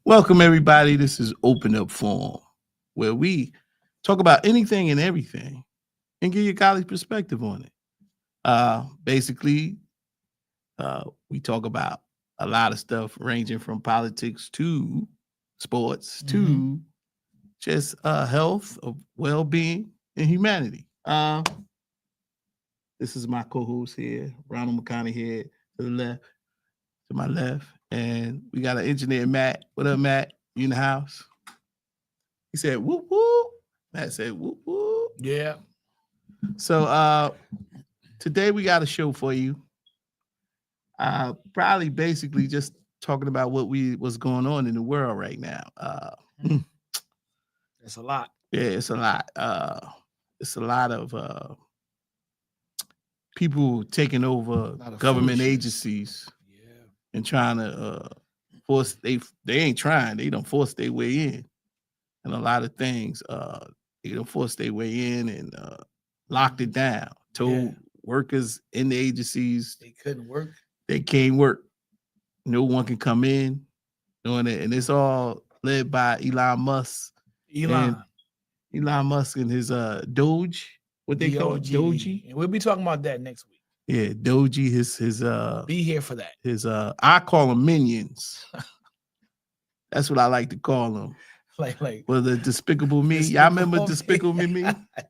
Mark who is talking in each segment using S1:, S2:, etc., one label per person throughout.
S1: Welcome, everybody. This is Open Up Forum, where we talk about anything and everything and give you a college perspective on it. Basically, we talk about a lot of stuff ranging from politics to sports to just health, well being, and humanity. This is my co host here, Ronald McConney here to the left, to my left. And we got an engineer, Matt. What up, Matt? You in the house? He said, whoop, whoop. Matt said, whoop, whoop.
S2: Yeah.
S1: So today we got a show for you. Probably basically just talking about what's going on in the world right now.
S2: It's a lot.
S1: Yeah, it's a lot. It's a lot of people taking over government agencies and trying to force they ain't trying, they don't force their way in. And a lot of things they don't force their way in and locked it down. Told workers in the agencies
S2: they couldn't work.
S1: They can't work. No one can come in doing it. And it's all led by Elon Musk. Elon Musk and his Doge. What they call it? Doji.
S2: And we'll be talking about that next week.
S1: Yeah, Doji, his
S2: be here for that.
S1: His I call them minions. That's what I like to call them.
S2: Like
S1: well, the Despicable Me. Y'all remember Despicable Me?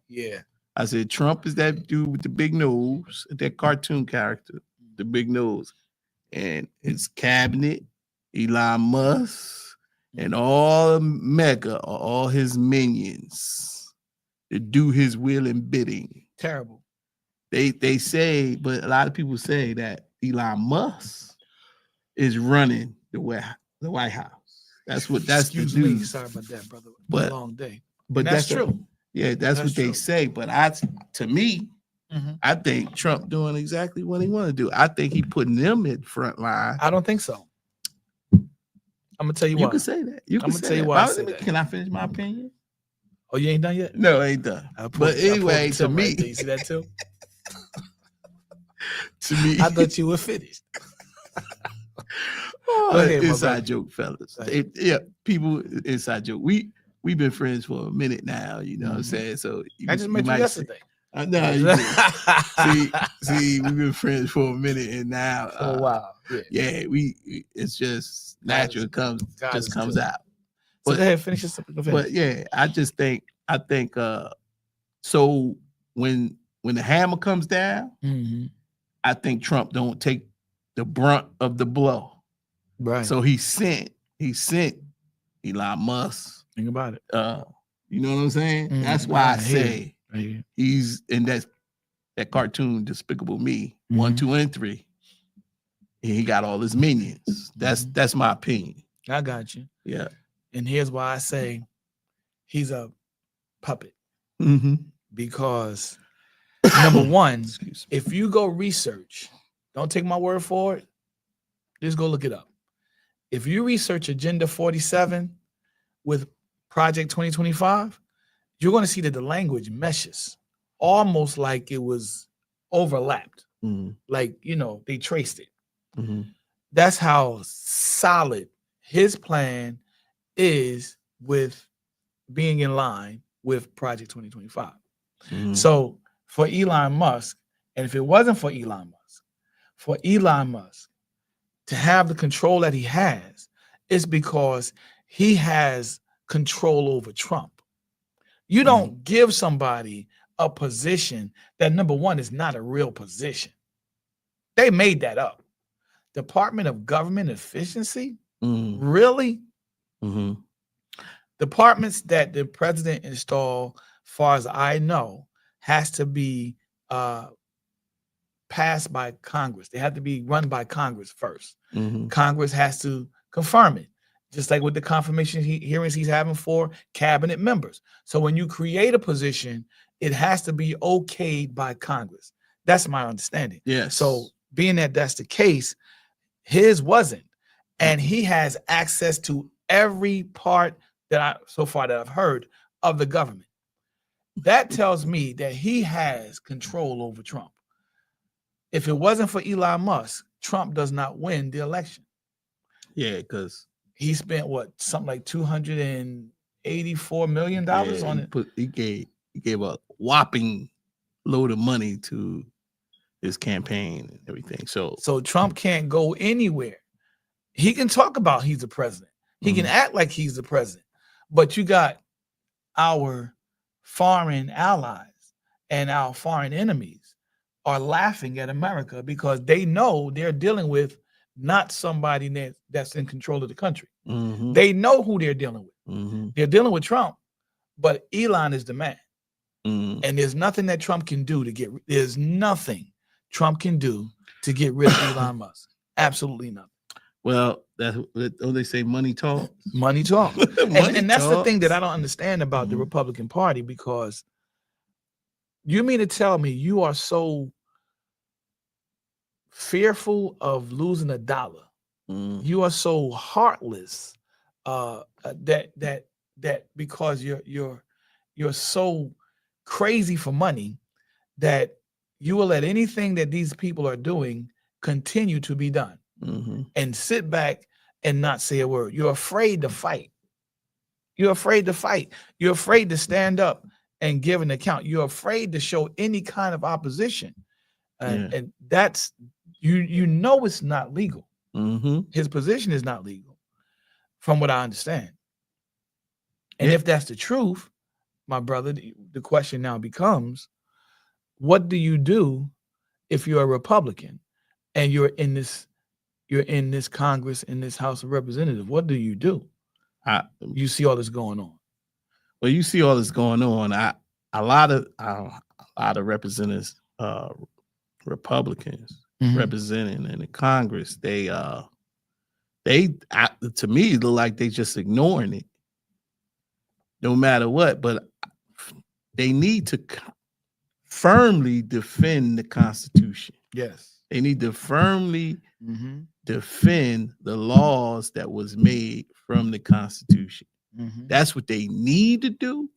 S2: Yeah.
S1: I said Trump is that dude with the big nose, that cartoon character, the big nose, and his cabinet, Elon Musk, and all of Mega, all his minions to do his will and bidding.
S2: Terrible.
S1: They say, but a lot of people say that Elon Musk is running the White House. That's the news.
S2: Sorry about that, brother.
S1: But
S2: long day.
S1: But
S2: that's true.
S1: That's what they say. But to me, I think Trump doing exactly what he want to do. I think he putting them in front line.
S2: I don't think so. I'm gonna tell you why.
S1: You can say that. I'm gonna
S2: tell you why.
S1: Can I finish my opinion?
S2: Oh, you ain't done yet?
S1: No, I ain't done. But anyway, to me,
S2: right, you see that too?
S1: To me,
S2: I thought you were finished.
S1: Inside joke, fellas. People inside joke. We've been friends for a minute now. You know what I'm saying? So
S2: I just met you yesterday.
S1: No, see, we've been friends for a minute, and now,
S2: oh wow,
S1: yeah, it's just natural. Comes out.
S2: So go ahead, finish this.
S1: But yeah, I think. So when the hammer comes down, I think Trump don't take the brunt of the blow.
S2: Right.
S1: So he sent Elon Musk.
S2: Think about it.
S1: You know what I'm saying? That's why I say he's in that cartoon Despicable Me 1, 2, and 3. And he got all his minions. That's my opinion.
S2: I got you.
S1: Yeah.
S2: And here's why I say he's a puppet. Because number one, if you go research, don't take my word for it. Just go look it up. If you research Agenda 47 with Project 2025, you're going to see that the language meshes almost like it was overlapped. Like, they traced it. That's how solid his plan is with being in line with Project 2025. So for Elon Musk, and if it wasn't for Elon Musk to have the control that he has, it's because he has control over Trump. You don't give somebody a position that, number one, is not a real position. They made that up. Department of Government Efficiency? Really? Departments that the president installed, far as I know, has to be passed by Congress. They have to be run by Congress first. Congress has to confirm it, just like with the confirmation hearings he's having for cabinet members. So when you create a position, it has to be okayed by Congress. That's my understanding.
S1: Yes.
S2: So being that that's the case, his wasn't. And he has access to every part that I've heard of the government. That tells me that he has control over Trump. If it wasn't for Elon Musk, Trump does not win the election.
S1: Yeah, because
S2: he spent what, something like $284 million on it.
S1: He gave a whopping load of money to his campaign and everything. So
S2: Trump can't go anywhere. He can talk about he's the president. He can act like he's the president. But you got our foreign allies and our foreign enemies are laughing at America because they know they're dealing with not somebody that's in control of the country. They know who they're dealing with. They're dealing with Trump, but Elon is the man. And there's nothing that Trump can do to get rid of Elon Musk. Absolutely nothing.
S1: Well, that's what they say, money talks.
S2: Money talks. and that's the thing that I don't understand about the Republican Party, because you mean to tell me you are so fearful of losing $1. You are so heartless that because you're so crazy for money that you will let anything that these people are doing continue to be done and sit back and not say a word. You're afraid to fight. You're afraid to fight. You're afraid to stand up and give an account. You're afraid to show any kind of opposition. And that's, you know, it's not legal. His position is not legal, from what I understand. And if that's the truth, my brother, the question now becomes, what do you do if you're a Republican and you're in this Congress, in this House of Representatives? What do? You see all this going on.
S1: Well, you see all this going on. A lot of representatives, Republicans representing in the Congress, they to me look like they just ignoring it, no matter what. But they need to firmly defend the Constitution.
S2: Yes,
S1: they need to firmly defend the laws that was made from the Constitution. That's what they need to do.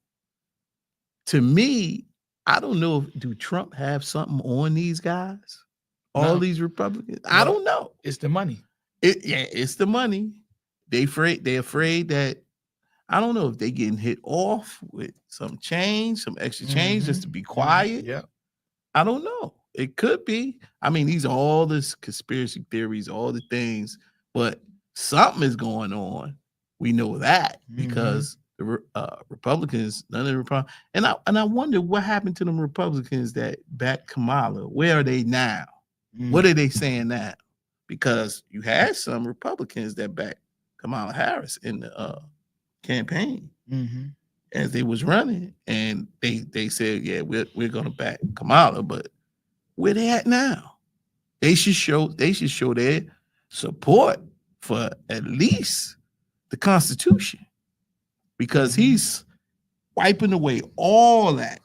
S1: To me, I don't know do Trump have something on these guys? All these Republicans? No, I don't know.
S2: It's the money.
S1: It's the money. They're afraid that, I don't know if they getting hit off with some extra change just to be quiet.
S2: Yeah.
S1: I don't know. It could be. I mean, these are all this conspiracy theories, all the things, but something is going on. We know that because the Republicans, none of the Republicans, and I wonder what happened to them Republicans that backed Kamala. Where are they now? What are they saying now? Because you had some Republicans that backed Kamala Harris in the campaign as they was running, and they said, yeah, we're gonna back Kamala, but where they at now? They should show their support for at least the Constitution, because he's wiping away all that.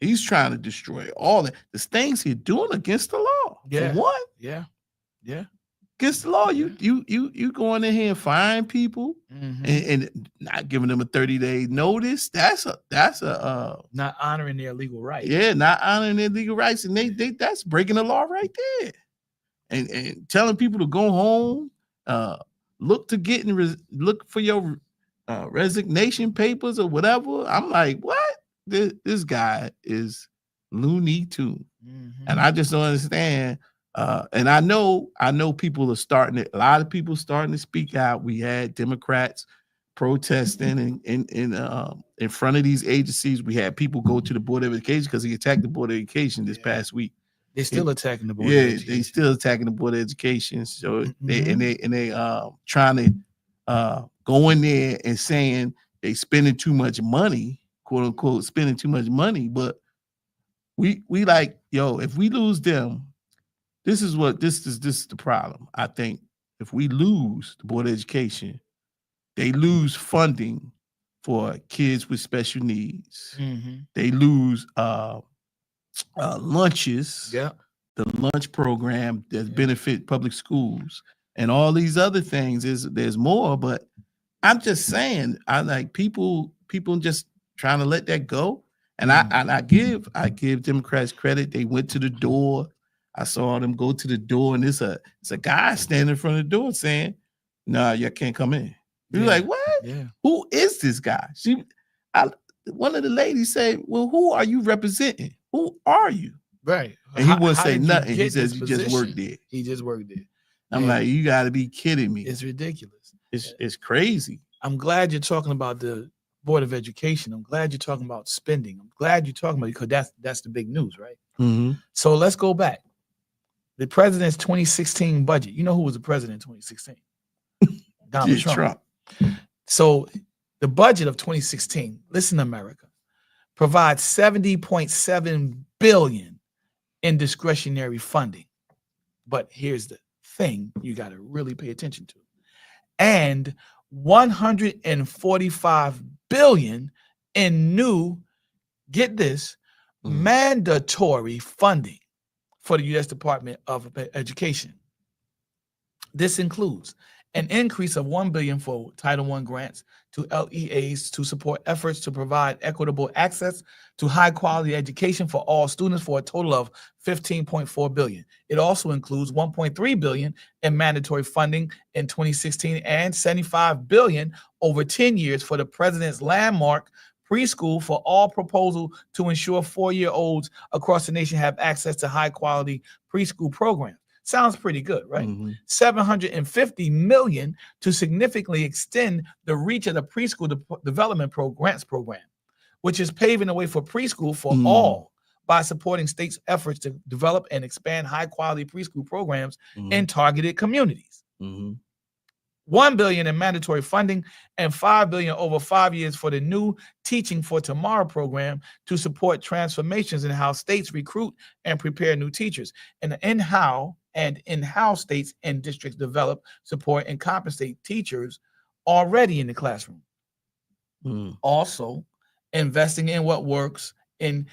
S1: He's trying to destroy all that. The things he's doing against the law.
S2: Yeah.
S1: For one.
S2: Yeah.
S1: Against the law, you going in here and firing people and not giving them a 30-day notice. That's a
S2: not honoring their legal rights.
S1: Yeah, not honoring their legal rights, and they that's breaking the law right there. And telling people to go home, look for your resignation papers or whatever. I'm like, what? This guy is Looney Tune, and I just don't understand. And I know people are starting it. A lot of people starting to speak out. We had Democrats protesting in front of these agencies. We had people go to the Board of Education because he attacked the Board of Education this past week.
S2: They're still attacking the Board of Education.
S1: Yeah, they still attacking the Board of Education. So they trying to go in there and saying they spending too much money, quote unquote, spending too much money. But we like, yo, if we lose them, this is the problem. I think if we lose the Board of Education, they lose funding for kids with special needs. They lose lunches.
S2: Yeah.
S1: The lunch program that benefit public schools and all these other things. There's more, but I'm just saying, I like people just trying to let that go. And I give Democrats credit. They went to the door. I saw them go to the door, and it's a guy standing in front of the door saying, "No, you can't come in." You're like, what?
S2: Yeah.
S1: Who is this guy? One of the ladies said, well, who are you representing? Who are you?
S2: Right.
S1: And he wouldn't say nothing. He
S2: get
S1: says
S2: this
S1: he just worked
S2: position?
S1: there.
S2: He just worked there.
S1: I'm
S2: And
S1: like, you got to be kidding me.
S2: it's ridiculous.
S1: It's crazy.
S2: I'm glad you're talking about the Board of Education. I'm glad you're talking about spending. I'm glad you're talking about it because that's the big news, right?
S1: Mm-hmm.
S2: So let's go back. The president's 2016 budget. You know who was the president in 2016? Donald Trump. So the budget of 2016, listen, America, provides $70.7 billion in discretionary funding. But here's the thing you got to really pay attention to. And $145 billion in new, get this, mandatory funding for the U.S. Department of Education. This includes an increase of $1 billion for Title I grants to LEAs to support efforts to provide equitable access to high quality education for all students for a total of $15.4 billion. It also includes $1.3 billion in mandatory funding in 2016 and $75 billion over 10 years for the president's landmark preschool for all proposal to ensure 4-year-olds across the nation have access to high quality preschool programs. Sounds pretty good, right?
S1: Mm-hmm.
S2: $750 million to significantly extend the reach of the preschool development grants program, which is paving the way for preschool for all by supporting states' efforts to develop and expand high-quality preschool programs in targeted communities. $1 billion in mandatory funding and $5 billion over 5 years for the new Teaching for Tomorrow program to support transformations in how states recruit and prepare new teachers, and in how states and districts develop, support, and compensate teachers already in the classroom. Also, investing in what works in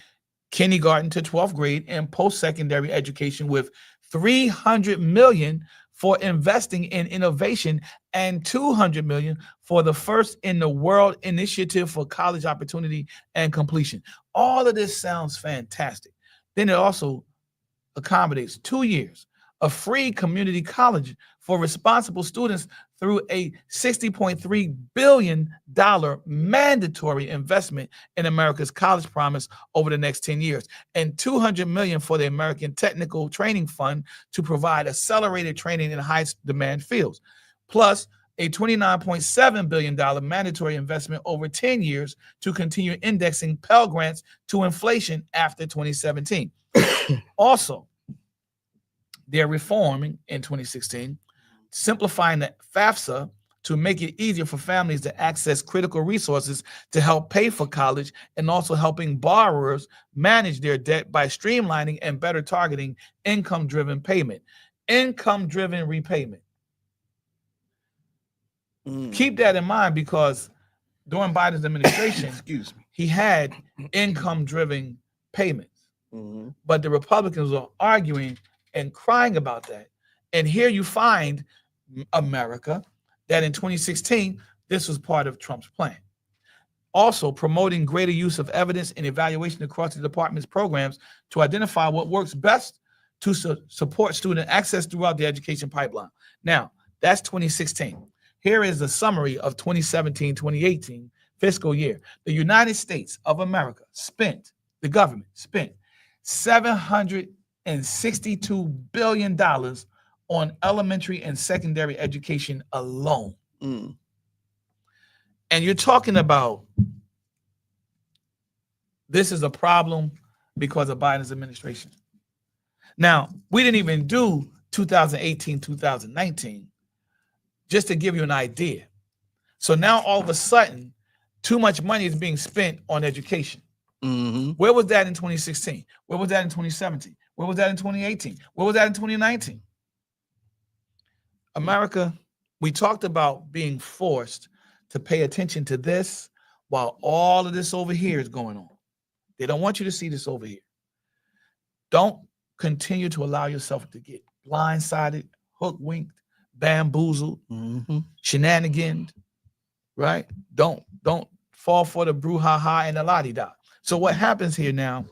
S2: kindergarten to 12th grade and post-secondary education with $300 million for investing in innovation and $200 million for the First in the World initiative for college opportunity and completion. All of this sounds fantastic. Then it also accommodates 2 years of free community college for responsible students through a $60.3 billion mandatory investment in America's college promise over the next 10 years, and $200 million for the American Technical Training Fund to provide accelerated training in high demand fields, plus a $29.7 billion mandatory investment over 10 years to continue indexing Pell Grants to inflation after 2017. Also, they're reforming in 2016, simplifying the FAFSA to make it easier for families to access critical resources to help pay for college, and also helping borrowers manage their debt by streamlining and better targeting income-driven payment. Income-driven repayment. Keep that in mind, because during Biden's administration, he had income-driven payments. But the Republicans were arguing and crying about that. And here you find, America, that in 2016, this was part of Trump's plan. Also, promoting greater use of evidence and evaluation across the department's programs to identify what works best to support student access throughout the education pipeline. Now, that's 2016. Here is a summary of 2017-2018 fiscal year. The United States of America the government spent $762 billion on elementary and secondary education alone. And you're talking about this is a problem because of Biden's administration. Now, we didn't even do 2018, 2019, just to give you an idea. So now all of a sudden, too much money is being spent on education. Where was that in 2016? Where was that in 2017? Where was that in 2018? Where was that in 2019? America, we talked about being forced to pay attention to this while all of this over here is going on. They don't want you to see this over here. Don't continue to allow yourself to get blindsided, hook-winked, bamboozled, shenaniganed, right? Don't fall for the brouhaha and the la-di-da. So what happens here now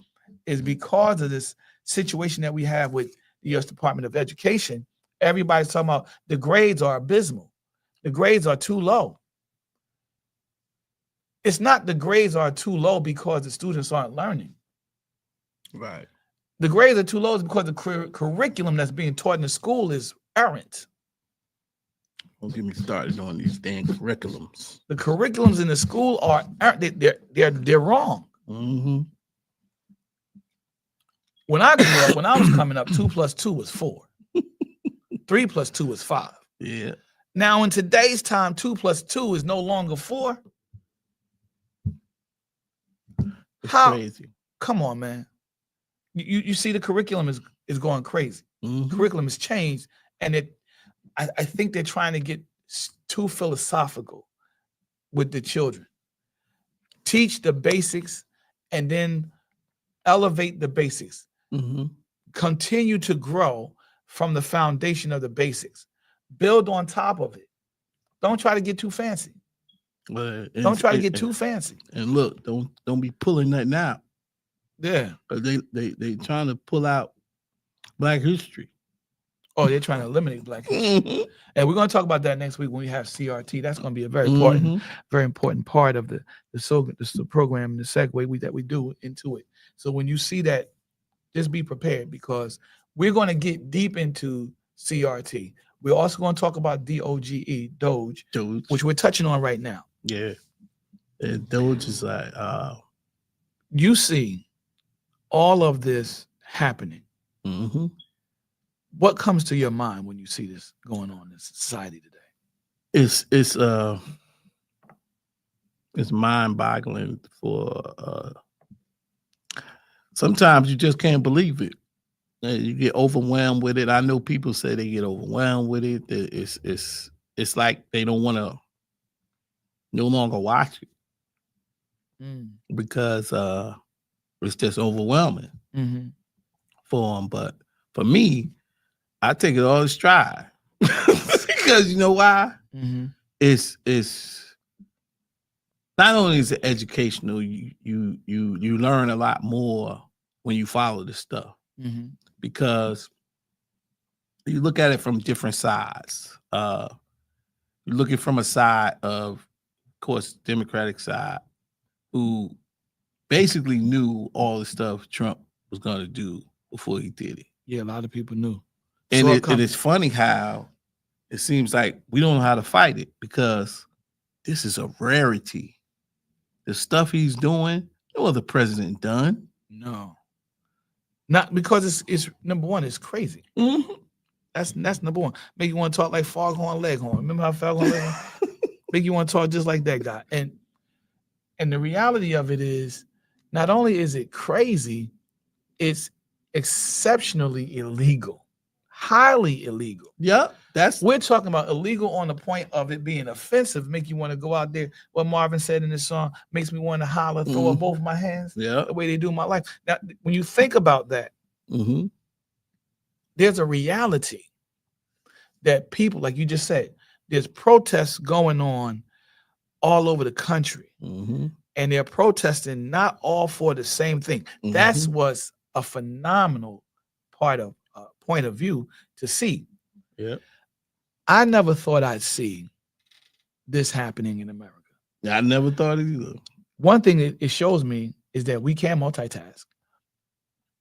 S2: is, because of this situation that we have with the U.S. Department of Education, everybody's talking about the grades are abysmal. The grades are too low. It's not the grades are too low because the students aren't learning.
S1: Right.
S2: The grades are too low because the curriculum that's being taught in the school is errant.
S1: Don't get me started on these dang curriculums.
S2: The curriculums in the school are they're wrong.
S1: Mm-hmm.
S2: When I grew up, when I was coming up, 2 + 2 was 4. 3 + 2 was 5.
S1: Yeah.
S2: Now in today's time, 2 + 2 is no longer 4.
S1: It's
S2: How?
S1: crazy.
S2: Come on, man. You see the curriculum is going crazy.
S1: Mm-hmm.
S2: Curriculum has changed, and I think they're trying to get too philosophical with the children. Teach the basics and then elevate the basics.
S1: Mm-hmm.
S2: Continue to grow from the foundation of the basics. Build on top of it. Don't try to get too fancy. Don't try to get too fancy.
S1: And look, don't be pulling nothing out.
S2: Yeah.
S1: But they trying to pull out Black history.
S2: Oh, they're trying to eliminate Black history.
S1: Mm-hmm.
S2: And we're going to talk about that next week when we have CRT. That's going to be a very important part of the program and the segue that we do into it. So when you see that, just be prepared because we're going to get deep into CRT. We're also going to talk about Doge, which we're touching on right now.
S1: Yeah. And Doge is like,
S2: you see all of this happening.
S1: mm-hmm.
S2: What comes to your mind when you see this going on in society today?
S1: It's mind-boggling for sometimes you just can't believe it. You get overwhelmed with it. I know people say they get overwhelmed with it. It's like they don't want to no longer watch it because it's just overwhelming for them. But for me, I take it all in stride because you know why?
S2: Mm-hmm.
S1: It's not only is it educational, you learn a lot more when you follow this stuff because you look at it from different sides. You're looking from a side of course, Democratic side, who basically knew all the stuff Trump was going to do before he did it.
S2: Yeah, a lot of people knew.
S1: And it's funny how it seems like we don't know how to fight it because this is a rarity. The stuff he's doing, no other president done.
S2: No. Not because it's number one, it's crazy.
S1: Mm-hmm.
S2: That's number one. Make you want to talk like Foghorn Leghorn. Remember how Foghorn Leghorn? Make you want to talk just like that guy. And the reality of it is, not only is it crazy, it's exceptionally illegal, highly illegal.
S1: Yep,
S2: we're talking about illegal on the point of it being offensive, make you want to go out there. What Marvin said in this song makes me want to holler, throw up both my hands.
S1: Yeah,
S2: the way they do in my life. Now, when you think about that, there's a reality that people, like you just said, there's protests going on all over the country, and they're protesting not all for the same thing. That was a phenomenal point of view to see.
S1: Yeah,
S2: I never thought I'd see this happening in America.
S1: I never thought it either.
S2: One thing it shows me is that we can multitask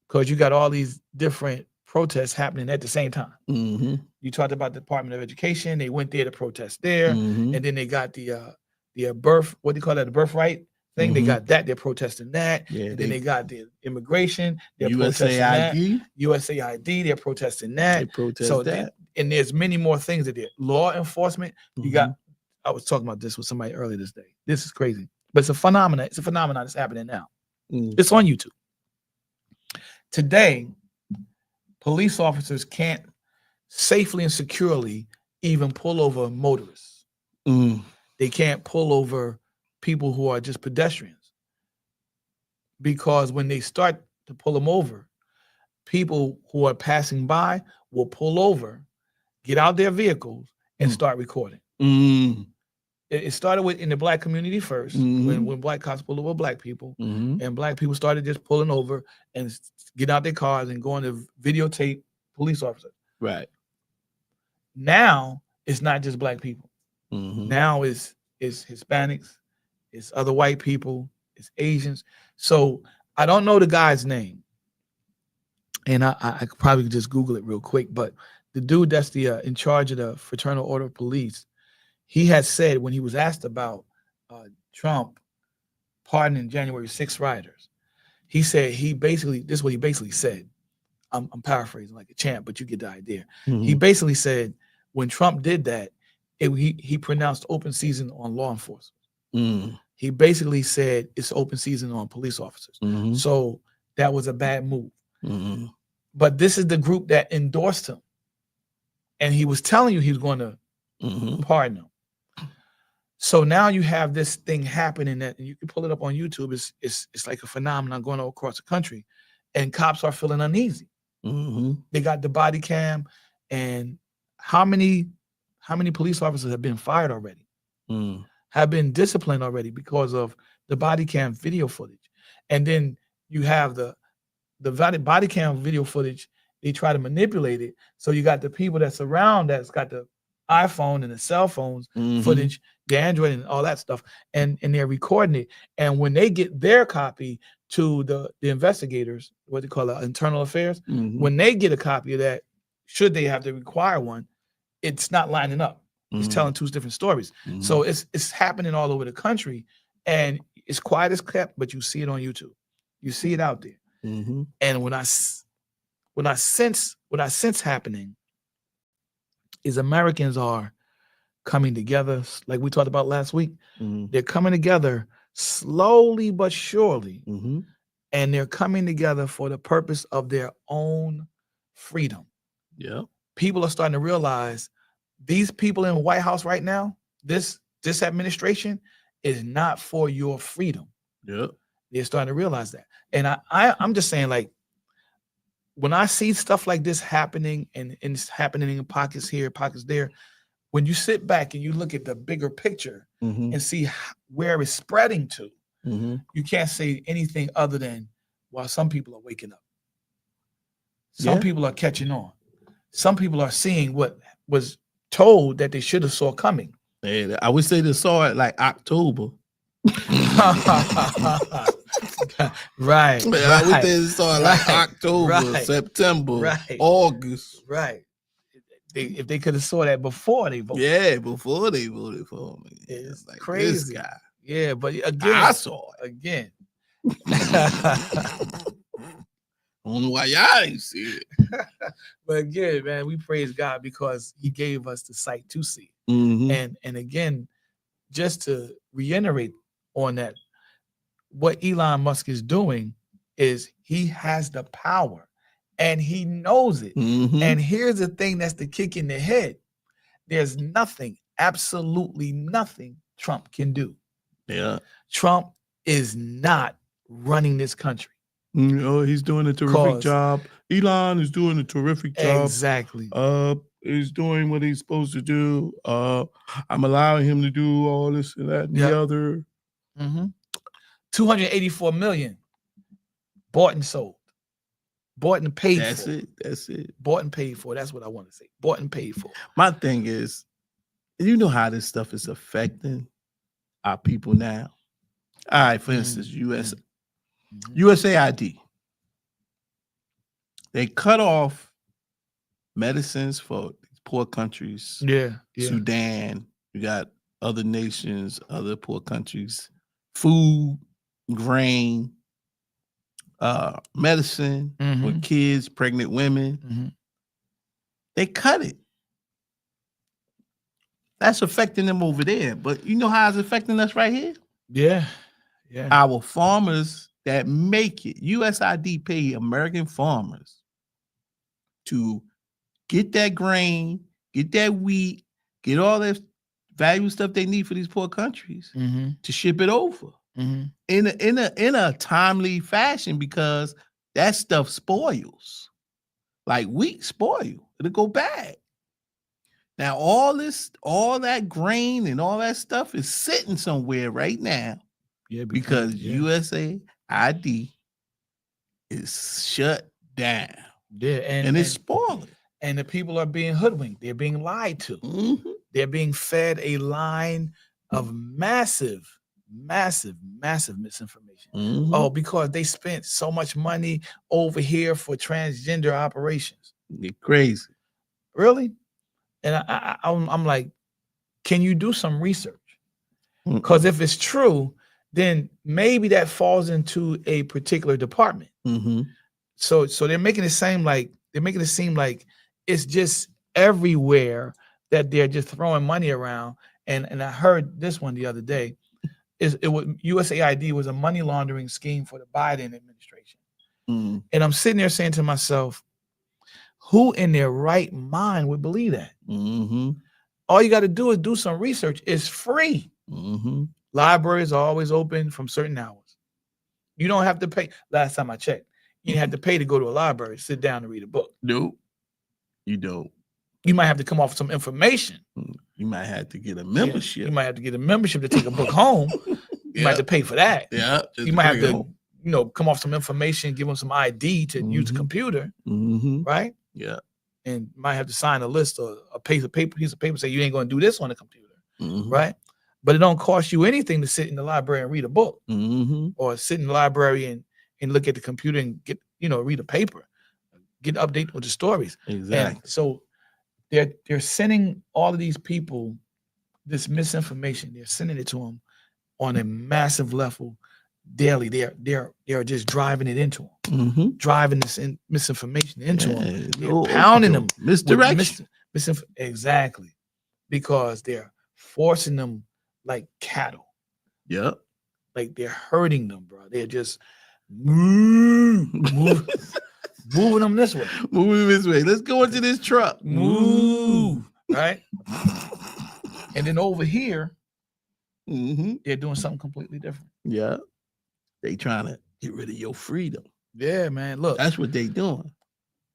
S2: because you got all these different protests happening at the same time. You talked about the Department of Education. They went there to protest there, and then they got the what do you call that? The birthright thing. They got that. They're protesting that.
S1: Yeah,
S2: and then they got the immigration. They're
S1: USAID.
S2: protesting that. USAID. They're protesting that.
S1: They protest that.
S2: And there's many more things that there. Law enforcement. You got. I was talking about this with somebody earlier this day. This is crazy, but it's a phenomenon. It's a phenomenon that's happening now. It's on YouTube. Today, police officers can't safely and securely even pull over motorists. They can't pull over people who are just pedestrians because when they start to pull them over, people who are passing by will pull over, get out their vehicles, and start recording. It started in the Black community first, when Black cops pulled over Black people, and Black people started just pulling over and get out their cars and going to videotape police officers.
S1: Right.
S2: Now it's not just Black people. Now it's Hispanics, it's other white people, it's Asians. So I don't know the guy's name, and I could probably just Google it real quick. But the dude that's the in charge of the Fraternal Order of Police, he had said when he was asked about Trump pardoning January 6th rioters, he said this is what he basically said. I'm paraphrasing like a champ, but you get the idea.
S1: Mhm.
S2: He basically said when Trump did that, he pronounced open season on law enforcement.
S1: Mm.
S2: He basically said it's open season on police officers.
S1: Mhm.
S2: So that was a bad move.
S1: Mhm.
S2: But this is the group that endorsed him. And he was telling you he was going to
S1: Mhm.
S2: pardon him. So now you have this thing happening that, and you can pull it up on YouTube. It's like a phenomenon going on across the country, and cops are feeling uneasy.
S1: Mhm.
S2: They got the body cam, and how many police officers have been fired already?
S1: Mm.
S2: Have been disciplined already because of the body cam video footage. And then you have the body cam video footage. They try to manipulate it. So you got the people that's around that's got the iPhone and the cell phones
S1: Mhm.
S2: footage, the Android and all that stuff, and they're recording it. And when they get their copy to the investigators, what they call it, internal affairs,
S1: Mhm.
S2: when they get a copy of that, should they have to require one, it's not lining up. It's
S1: Mhm.
S2: telling two different stories.
S1: Mhm.
S2: So it's happening all over the country, and it's quiet as kept, but you see it on YouTube. You see it out there.
S1: Mhm.
S2: And what I sense happening is Americans are coming together, like we talked about last week.
S1: Mhm.
S2: They're coming together slowly but surely,
S1: Mhm.
S2: and they're coming together for the purpose of their own freedom.
S1: Yeah.
S2: People are starting to realize these people in the White House right now, this administration is not for your freedom.
S1: Yeah.
S2: They're starting to realize that. And I'm just saying, like, when I see stuff like this happening and it's happening in pockets here, pockets there, when you sit back and you look at the bigger picture
S1: Mhm.
S2: and see where it's spreading to,
S1: Mhm.
S2: you can't say anything other than, well, some people are waking up. Some
S1: Yeah.
S2: people are catching on. Some people are seeing what was told that they should have saw coming.
S1: Hey, I would say they saw it like October.
S2: Right.
S1: Man, I would
S2: Right.
S1: say they saw it like
S2: Right.
S1: October,
S2: Right.
S1: September,
S2: Right.
S1: August.
S2: Right. If they could have saw that before they voted.
S1: Yeah, before they voted for me.
S2: It's
S1: like
S2: crazy.
S1: This guy.
S2: Yeah, but again,
S1: I saw it.
S2: again.
S1: I don't know why y'all ain't see it.
S2: But again, man, we praise God because he gave us the sight to see.
S1: Mhm.
S2: And again, just to reiterate on that, what Elon Musk is doing is he has the power and he knows it.
S1: Mhm.
S2: And here's the thing that's the kick in the head. There's nothing, absolutely nothing Trump can do.
S1: Yeah.
S2: Trump is not running this country.
S1: He's doing a terrific
S2: 'Cause-
S1: job. Elon is doing a terrific job.
S2: Exactly.
S1: He's doing what he's supposed to do. I'm allowing him to do all this and that and
S2: Yep.
S1: the other.
S2: 284 million bought and sold. Bought and paid
S1: That's
S2: for.
S1: it. That's it.
S2: Bought and paid for. That's what I want to say. Bought and paid for.
S1: My thing is, you know how this stuff is affecting our people now. All right, for instance, USAID. They cut off medicines for poor countries.
S2: Yeah.
S1: Sudan, you got other nations, other poor countries, food, grain, medicine for kids, pregnant women. They cut it. That's affecting them over there. But you know how it's affecting us right here?
S2: Yeah. Yeah.
S1: Our farmers that make it, USAID pay American farmers to get that grain, get that wheat, get all that valuable stuff they need for these poor countries to ship it over in a timely fashion, because that stuff spoils. Like wheat spoil, it'll go bad. Now all that grain and all that stuff is sitting somewhere right now.
S2: Yeah,
S1: because USAID is shut down.
S2: Yeah,
S1: and it's spoiling.
S2: And the people are being hoodwinked. They're being lied to. They're being fed a line of massive massive misinformation.
S1: Mhm.
S2: Oh, because they spent so much money over here for transgender operations.
S1: You're crazy.
S2: Really? And I'm like, can you do some research?
S1: Mm-mm.
S2: Because if it's true, then maybe that falls into a particular department.
S1: Mhm.
S2: So they're making it seem like it's just everywhere that they're just throwing money around. And I heard this one the other day. It was USAID was a money laundering scheme for the Biden administration.
S1: Mm.
S2: And I'm sitting there saying to myself, who in their right mind would believe that?
S1: Mhm.
S2: All you got to do is do some research. It's free.
S1: Mhm.
S2: Libraries are always open from certain hours. You don't have to pay. Last time I checked, you didn't have to pay to go to a library, sit down and read a book.
S1: Nope. You don't.
S2: You might have to come off with some information.
S1: You might have to get a
S2: Yeah,
S1: membership.
S2: you might have to get a membership to take a book home. You might have to pay for that.
S1: Yeah.
S2: You might have to, come off some information, give them some ID to use the computer,
S1: Mm-hmm.
S2: right?
S1: Yeah.
S2: And might have to sign a list or a piece of paper, say you ain't going to do this on the computer, right? But it don't cost you anything to sit in the library and read a book, or sit in the library and look at the computer and get, read a paper, get updated with the stories.
S1: Exactly.
S2: And so they're sending all of these people this misinformation. They're sending it to them on a massive level daily. They're just driving it into them, driving this misinformation into them. They're pounding them.
S1: Misdirection.
S2: Exactly. Because they're forcing them like cattle.
S1: Yep.
S2: Like they're hurting them, bro. They're just moving them this way.
S1: Moving this way. Let's go into this truck.
S2: Move. Right? And then over here, they're doing something completely different.
S1: Yeah. They trying to get rid of your freedom.
S2: Yeah, man. Look.
S1: That's what they doing.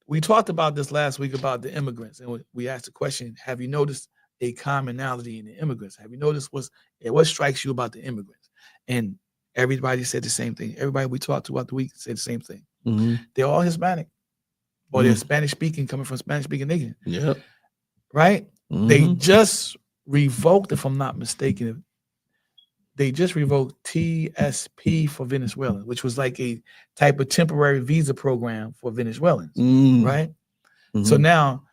S2: We talked about this last week about the immigrants. And we asked the question, have you noticed a commonality in the immigrants? Have you noticed what strikes you about the immigrants? And everybody said the same thing. Everybody we talked to throughout the week said the same thing. They're all Hispanic. Or they're Spanish speaking, coming from Spanish speaking nation.
S1: Yep.
S2: Right? They just revoked, if I'm not mistaken, they just revoked TSP for Venezuela, which was like a type of temporary visa program for Venezuelans, right? So now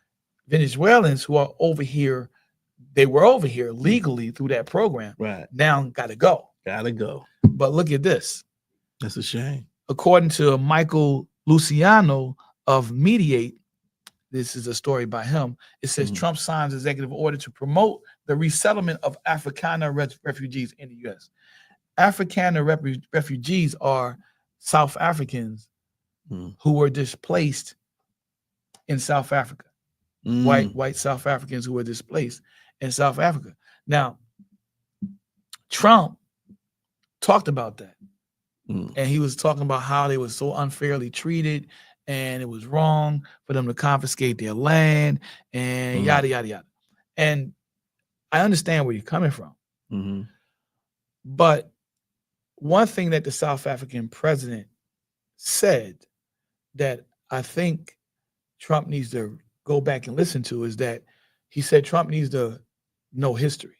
S2: Venezuelans who are over here, they were over here legally through that program,
S1: right? Now
S2: got to go.
S1: Got to go.
S2: But look at this.
S1: That's a shame.
S2: According to Michael Luciano of Mediate, this is a story by him. It says Trump signs executive order to promote the resettlement of Afrikaner refugees in the U.S. Afrikaner refugees are South Africans who were displaced in South Africa. White South Africans who were displaced in South Africa. Now, Trump talked about that. And he was talking about how they were so unfairly treated and it was wrong for them to confiscate their land and yada, yada, yada. And I understand where you're coming from. But one thing that the South African president said that I think Trump needs to go back and listen to is that he said Trump needs to know history.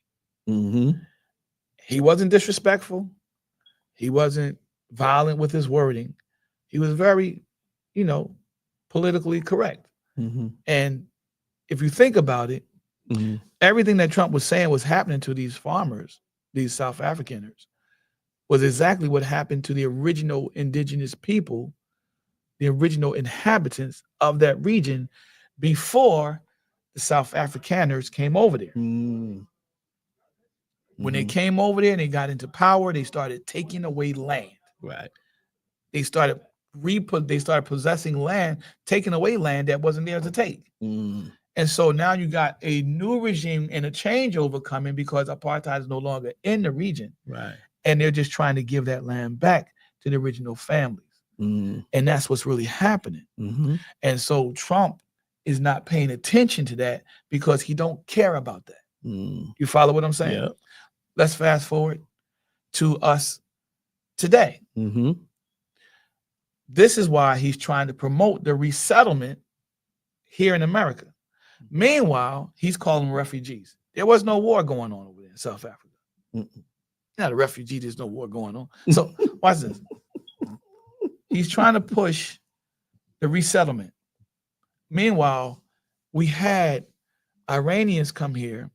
S2: He wasn't disrespectful. He wasn't violent with his wording. He was very, politically correct. And if you think about it, everything that Trump was saying was happening to these farmers, these South Africaners, was exactly what happened to the original indigenous people, the original inhabitants of that region before the South Afrikaners came over there. When they came over there and they got into power, they started taking away land.
S1: Right. They
S2: started possessing land, taking away land that wasn't theirs to take. And so now you got a new regime and a changeover coming because apartheid is no longer in the region.
S1: Right.
S2: And they're just trying to give that land back to the original families. And that's what's really happening. And so Trump is not paying attention to that because he don't care about that. You follow what I'm saying?
S1: Yeah.
S2: Let's fast forward to us today. This is why he's trying to promote the resettlement here in America. Meanwhile, he's calling them refugees. There was no war going on over there in South Africa. You're not a refugee. There's no war going on. So watch this. He's trying to push the resettlement. Meanwhile, we had Iranians come here,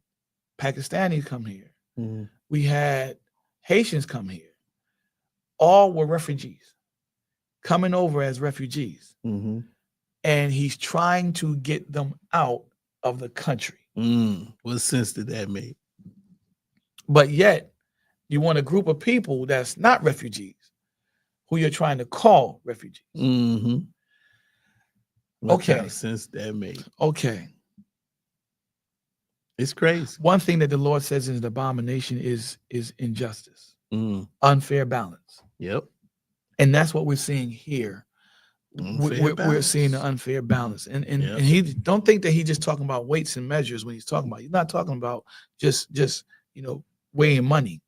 S2: Pakistanis come here.
S1: Mm-hmm.
S2: We had Haitians come here. All were refugees coming over as refugees.
S1: Mm-hmm.
S2: And he's trying to get them out of the country.
S1: What sense did that make?
S2: But yet, you want a group of people that's not refugees, who you're trying to call refugees.
S1: Mm-hmm. What
S2: Okay.
S1: kind of sense that made?
S2: Okay.
S1: It's crazy.
S2: One thing that the Lord says is an abomination is injustice, unfair balance.
S1: Yep.
S2: And that's what we're seeing here. We're seeing the unfair balance. And he don't think that he's just talking about weights and measures when he's talking about. He's not talking about just weighing money.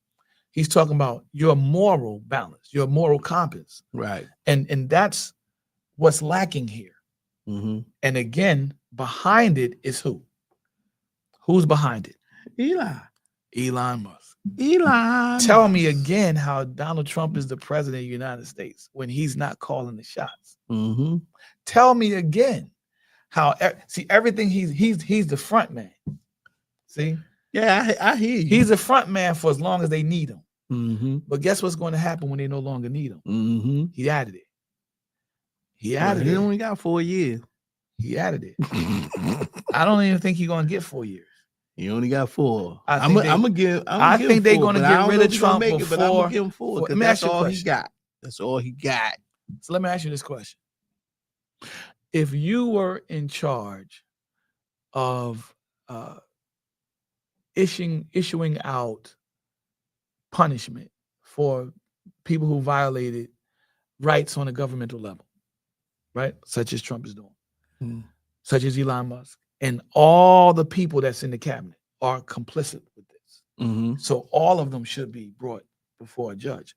S2: He's talking about your moral balance, your moral compass.
S1: Right.
S2: And that's what's lacking here.
S1: Mm-hmm.
S2: And again, behind it is who? Who's behind it? Elon Musk.
S1: Elon.
S2: Tell me again how Donald Trump is the president of the United States when he's not calling the shots.
S1: Mm-hmm.
S2: Tell me again how everything he's the front man. See?
S1: Yeah, I hear you.
S2: He's the front man for as long as they need him.
S1: Mm-hmm.
S2: But guess what's going to happen when they no longer need him?
S1: Mm-hmm.
S2: He added it. He
S1: only got 4 years.
S2: He added it. I don't even think he's going to get 4 years.
S1: He only got 4.
S2: I
S1: think
S2: they're going to get rid of Trump before.
S1: But I'm gonna give him 4 because that's all he got. That's all he got.
S2: So let me ask you this question: if you were in charge of issuing out punishment for people who violated rights on a governmental level, right, such as Trump is doing, such as Elon Musk, and all the people that's in the cabinet are complicit with this.
S1: Mm-hmm.
S2: So all of them should be brought before a judge.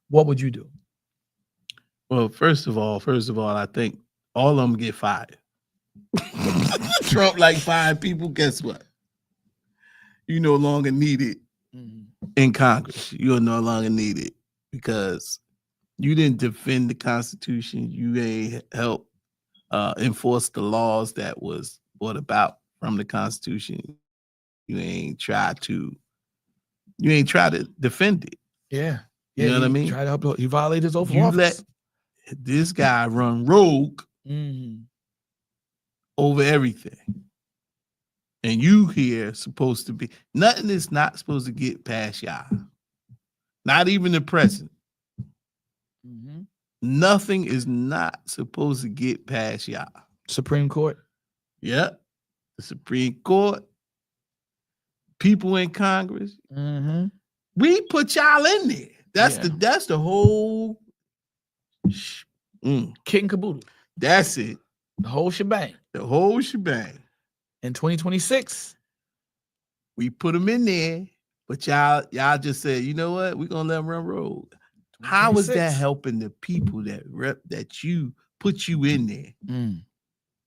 S2: What would you do?
S1: Well, first of all, I think all of them get fired. Trump like 5 people. Guess what? You no longer need it in Congress. You're no longer needed because you didn't defend the Constitution. You ain't help enforce the laws that was brought about from the Constitution. You ain't try to defend it.
S2: Yeah.
S1: You know what I mean?
S2: Try to help. He violated his oath of
S1: You
S2: office.
S1: let this guy run rogue over everything. And you here supposed to be, nothing is not supposed to get past y'all. Not even the president. Nothing is not supposed to get past y'all.
S2: Supreme Court.
S1: Yep. The Supreme Court. People in Congress. We put y'all in there. That's the whole
S2: kit and caboodle.
S1: That's it.
S2: The whole shebang.
S1: The whole shebang.
S2: In 2026,
S1: we put them in there, but y'all just said, you know what? We're gonna let them run rogue. How is that helping the people that you put you in there?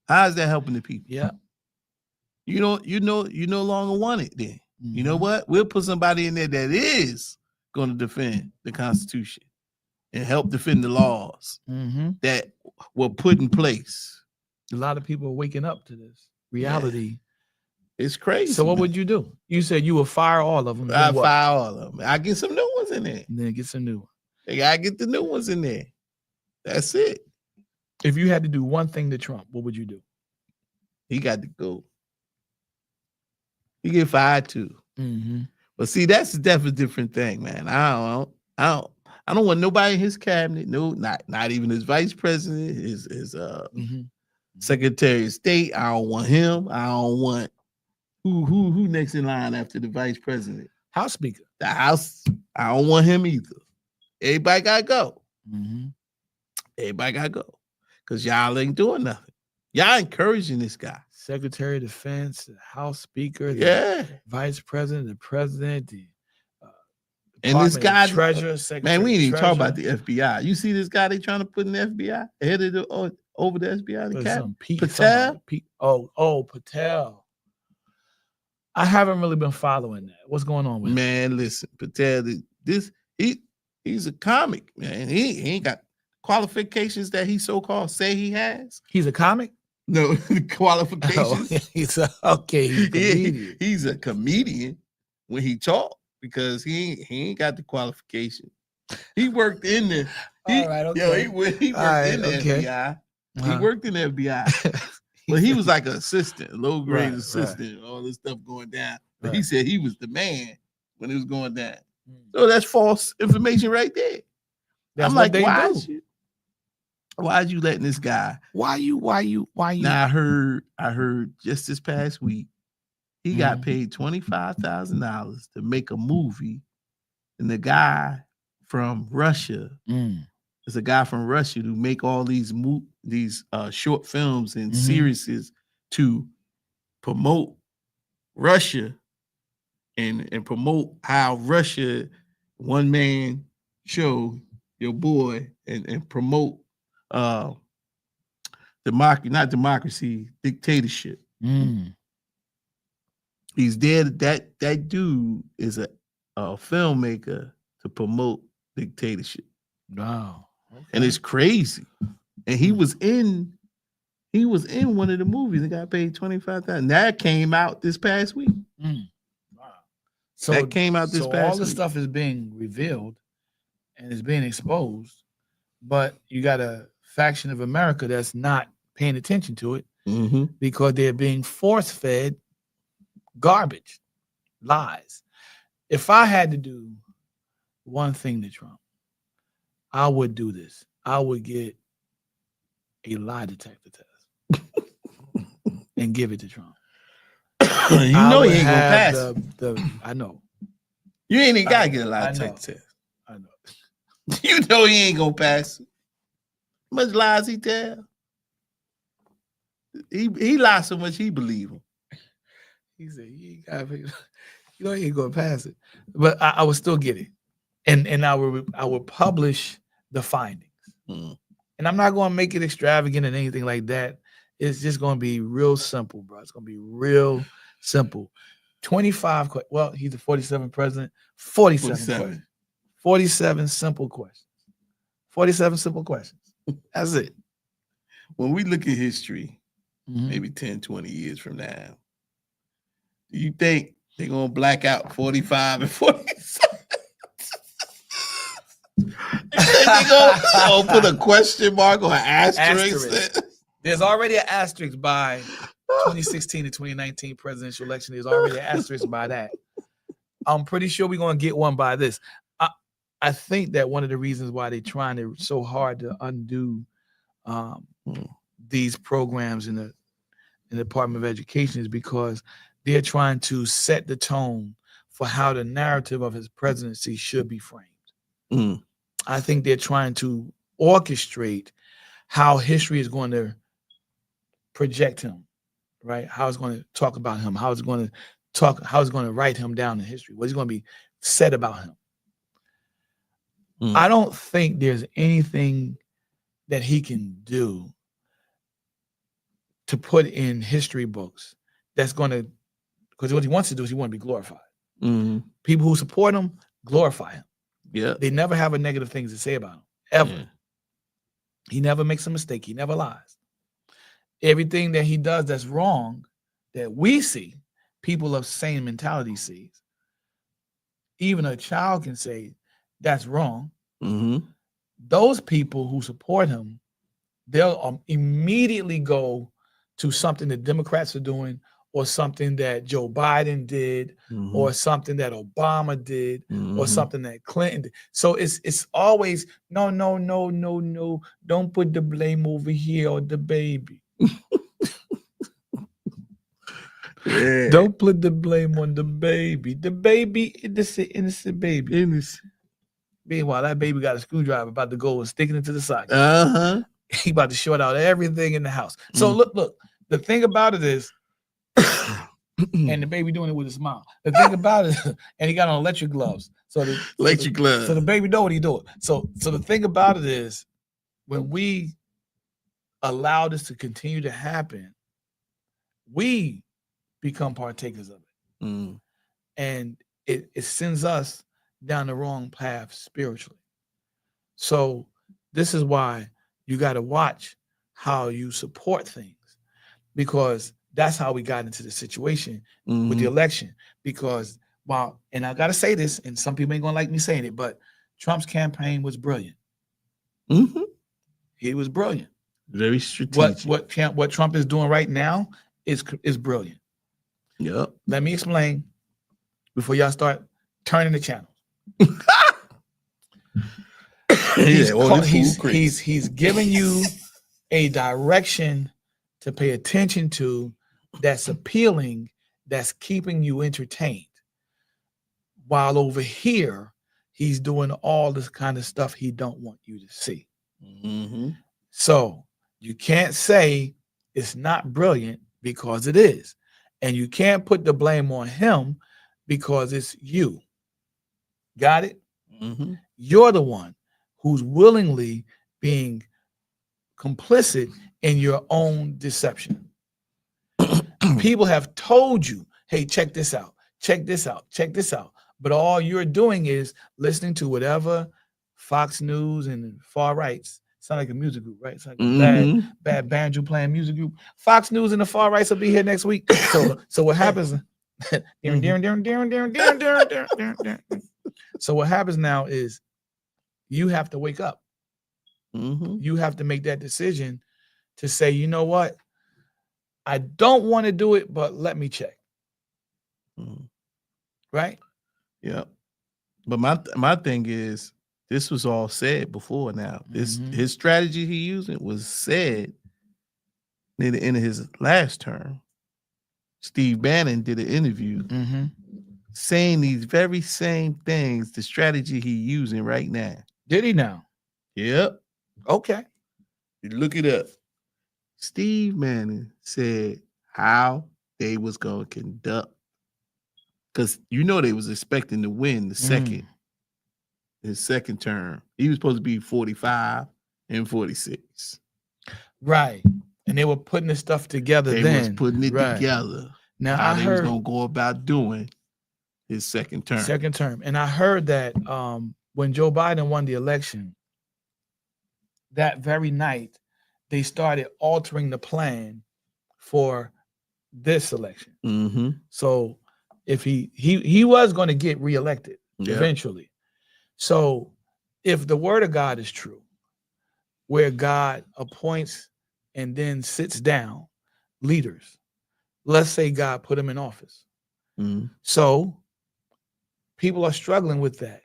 S1: How is that helping the people?
S2: Yeah.
S1: You no longer want it then. You know what? We'll put somebody in there that is going to defend the Constitution and help defend the laws that were put in place.
S2: A lot of people are waking up to this reality.
S1: Yeah. It's crazy.
S2: So what would you do? You said you would fire all of them.
S1: I fire all of them. I get some new ones in there.
S2: And then get some new ones.
S1: They gotta get the new ones in there. That's it.
S2: If you had to do one thing to Trump, what would you do?
S1: He got to go. He get fired too. But see, that's definitely a different thing, man. I don't want nobody in his cabinet. No, not even his vice president, his secretary of state. I don't want him. I don't want who next in line after the vice president.
S2: House Speaker.
S1: The House. I don't want him either. Everybody gotta go. Everybody gotta go. Because y'all ain't doing nothing. Y'all encouraging this guy.
S2: Secretary of Defense, the House Speaker,
S1: the
S2: Vice President, the President,
S1: and this guy,
S2: Treasurer, Secretary.
S1: Man, we ain't even talk about the FBI. You see this guy they trying to put in the FBI ahead of over the FBI? The
S2: Patel. Patel. I haven't really been following that. What's going on with
S1: man? Listen, Patel, he's a comic, man. He ain't got qualifications that he so-called say he has.
S2: He's a comic?
S1: No
S2: Oh,
S1: qualifications.
S2: he's a comedian.
S1: He's a comedian when he talk because he ain't got the qualification. He worked in the
S2: All right, okay.
S1: he worked in the FBI. He worked in the FBI. But he was like an assistant, low grade assistant, all this stuff going down. But he said he was the man when it was going down. So that's false information right there.
S2: That's
S1: I'm like, why are you letting this guy?
S2: Why you?
S1: Now I heard just this past week, he got paid $25,000 to make a movie, and the guy from Russia is a guy from Russia who make all these short films and series to promote Russia and promote how Russia one man show your boy and promote dictatorship. He's dead. That dude is a filmmaker to promote dictatorship.
S2: Wow. Okay.
S1: And it's crazy. And he was in one of the movies and got paid $25,000. That came out this past week.
S2: Wow. So
S1: that came out this past week.
S2: All the stuff is being revealed and is being exposed, but you got a faction of America that's not paying attention to it because they're being force-fed garbage, lies. If I had to do one thing to Trump, I would do this. I would get a lie detector test and give it to Trump.
S1: You know he ain't gonna pass.
S2: I know.
S1: You ain't even gotta get a lie detector test.
S2: I know.
S1: You know he ain't gonna pass. How much lies he tell? He lies so much he believe him.
S2: He said he ain't he ain't gonna pass it. But I would still get it. And I will publish the findings. And I'm not going to make it extravagant and anything like that. It's just going to be real simple, bro. It's going to be real simple. 25. Well, he's the 47th president. 47 simple questions. 47 simple questions. That's it.
S1: When we look at history, maybe 10, 20 years from now, do you think they're going to black out 45 and 47? They gonna put a question mark or an asterisk.
S2: There's already an asterisk by 2016 to 2019 presidential election. There's already an asterisk by that. I'm pretty sure we're gonna get one by this. I think that one of the reasons why they're trying so hard to undo these programs in the Department of Education is because they're trying to set the tone for how the narrative of his presidency should be framed. I think they're trying to orchestrate how history is going to project him, right? How it's going to talk about him, how it's going to write him down in history, what's going to be said about him. I don't think there's anything that he can do to put in history books that's going to, because what he wants to do is he wants to be glorified. People who support him glorify him.
S1: Yeah,
S2: they never have a negative things to say about him ever. Yeah. He never makes a mistake. He never lies. Everything that he does that's wrong, that we see, people of sane mentality sees. Even a child can say that's wrong. Those people who support him, they'll immediately go to something that Democrats are doing, or something that Joe Biden did, or something that Obama did, or something that Clinton did. So it's always, no, don't put the blame over here on the baby. Yeah. Don't put the blame on the baby. The baby, innocent baby. Innocent. Meanwhile, that baby got a screwdriver about to go and stick it into the socket. He about to short out everything in the house. So look, the thing about it is, and the baby doing it with a smile. The thing about it, and he got on electric gloves. So the baby know what he doing. So the thing about it is, when we allow this to continue to happen, we become partakers of it. And it sends us down the wrong path spiritually. So this is why you got to watch how you support things, because that's how we got into the situation with the election. Because and I got to say this, and some people ain't gonna like me saying it, but Trump's campaign was brilliant. He was brilliant.
S1: Very strategic.
S2: What Trump is doing right now is brilliant.
S1: Yep.
S2: Let me explain before y'all start turning the channel. He's giving you a direction to pay attention to that's appealing, that's keeping you entertained. While over here, he's doing all this kind of stuff he don't want you to see. So you can't say it's not brilliant, because it is. And you can't put the blame on him, because it's you. Got it? You're the one who's willingly being complicit in your own deception. People have told you, hey, check this out, check this out, check this out. But all you're doing is listening to whatever Fox News and far rights. Sound like a music group, right? It's like a bad banjo playing music group. Fox News and the far rights will be here next week. So what happens? So what happens now is you have to wake up. You have to make that decision to say, you know what? I don't want to do it, but let me check. Right?
S1: Yeah. But my thing is, this was all said before now. His strategy he using was said near the end of his last term. Steve Bannon did an interview saying these very same things, the strategy he using right now.
S2: Did he now?
S1: Yep.
S2: Okay.
S1: You look it up. Steve Bannon said how they was going to conduct, because they was expecting to win his second term. He was supposed to be 45 and 46.
S2: Right. And they were putting this stuff together
S1: They was putting it together.
S2: Now
S1: how
S2: I
S1: they
S2: heard
S1: was going to go about doing his second term.
S2: And I heard that when Joe Biden won the election, that very night, they started altering the plan for this election. So if he was going to get reelected eventually. So if the word of God is true, where God appoints and then sits down leaders, let's say God put them in office. So people are struggling with that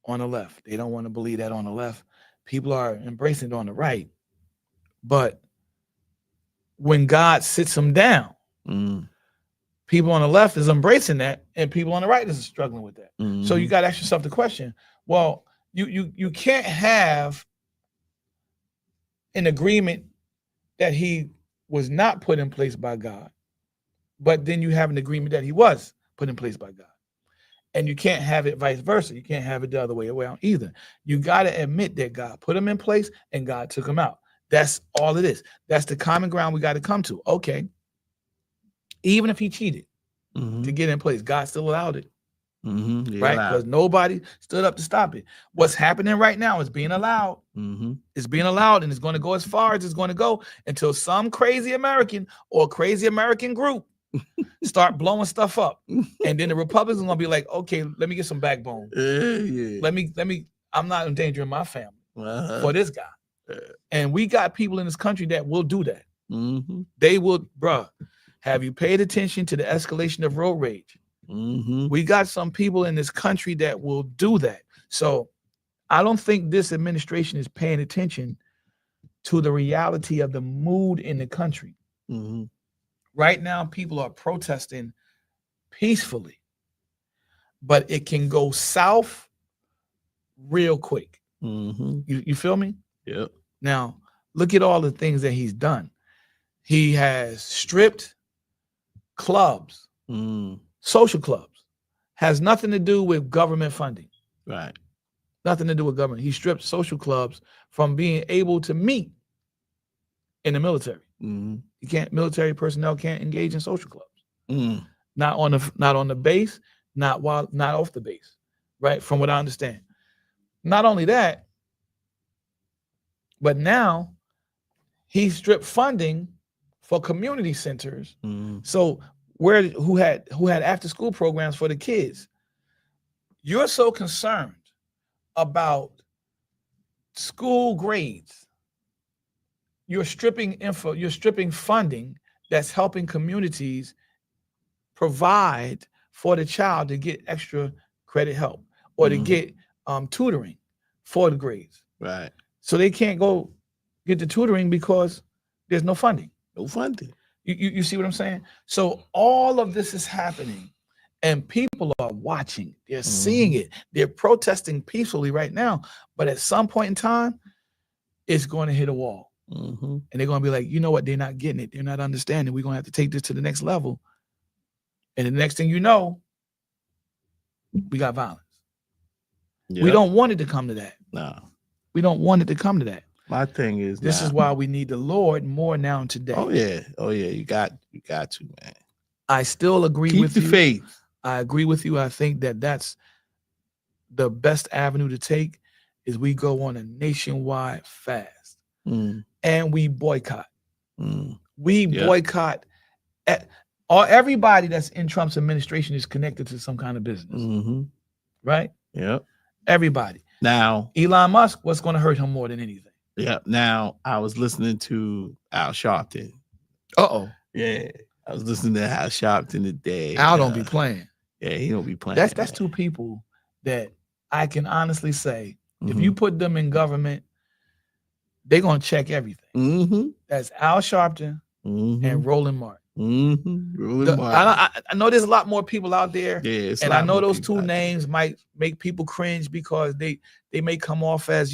S2: on the left. They don't want to believe that on the left. People are embracing it on the right. But when God sits them down, people on the left is embracing that, and people on the right is struggling with that. So you got to ask yourself the question, well, you can't have an agreement that he was not put in place by God, but then you have an agreement that he was put in place by God. And you can't have it vice versa. You can't have it the other way around either. You got to admit that God put him in place and God took him out. That's all it is. That's the common ground we got to come to. Okay. Even if he cheated to get in place, God still allowed it. Right? Because nobody stood up to stop it. What's happening right now is being allowed. It's being allowed, and it's going to go as far as it's going to go until some crazy American or crazy American group start blowing stuff up. And then the Republicans are going to be like, okay, let me get some backbone. Let me, I'm not endangering my family for this guy. And we got people in this country that will do that. They will, bruh. Have you paid attention to the escalation of road rage? We got some people in this country that will do that. So I don't think this administration is paying attention to the reality of the mood in the country. Right now, people are protesting peacefully, but it can go south real quick. You feel me?
S1: Yep.
S2: Now, look at all the things that he's done. He has stripped clubs, social clubs, has nothing to do with government funding.
S1: Right.
S2: Nothing to do with government. He stripped social clubs from being able to meet in the military. You can't, military personnel can't engage in social clubs. Not on the base, not off the base. right? From what I understand. Not only that, but now he stripped funding for community centers. So who had after school programs for the kids. You're so concerned about school grades. You're stripping funding that's helping communities provide for the child to get extra credit help or to get tutoring for the grades.
S1: Right.
S2: So they can't go get the tutoring because there's no funding.
S1: No funding.
S2: You see what I'm saying? So all of this is happening and people are watching. They're seeing it. They're protesting peacefully right now. But at some point in time, it's going to hit a wall. And they're going to be like, you know what? They're not getting it. They're not understanding. We're going to have to take this to the next level. And the next thing you know, we got violence. Yep. We don't want it to come to that.
S1: No.
S2: We don't want it to come to that.
S1: My thing is
S2: this is why we need the Lord more now today.
S1: Oh yeah. You got to, man.
S2: I still agree with you.
S1: Keep the faith.
S2: I agree with you. I think that that's the best avenue to take is we go on a nationwide fast and we boycott. We boycott everybody that's in Trump's administration is connected to some kind of business. Right?
S1: Yep.
S2: Everybody.
S1: Now,
S2: Elon Musk, what's going to hurt him more than anything?
S1: Yeah. Now, I was listening to Al Sharpton. Yeah. I was listening to Al Sharpton today.
S2: Al don't be playing.
S1: Yeah, he don't be playing.
S2: That's two people that I can honestly say, if you put them in government, they're going to check everything. That's Al Sharpton and Roland Martin. I know there's a lot more people out there.
S1: Yeah,
S2: and I know those two names might make people cringe because they may come off as,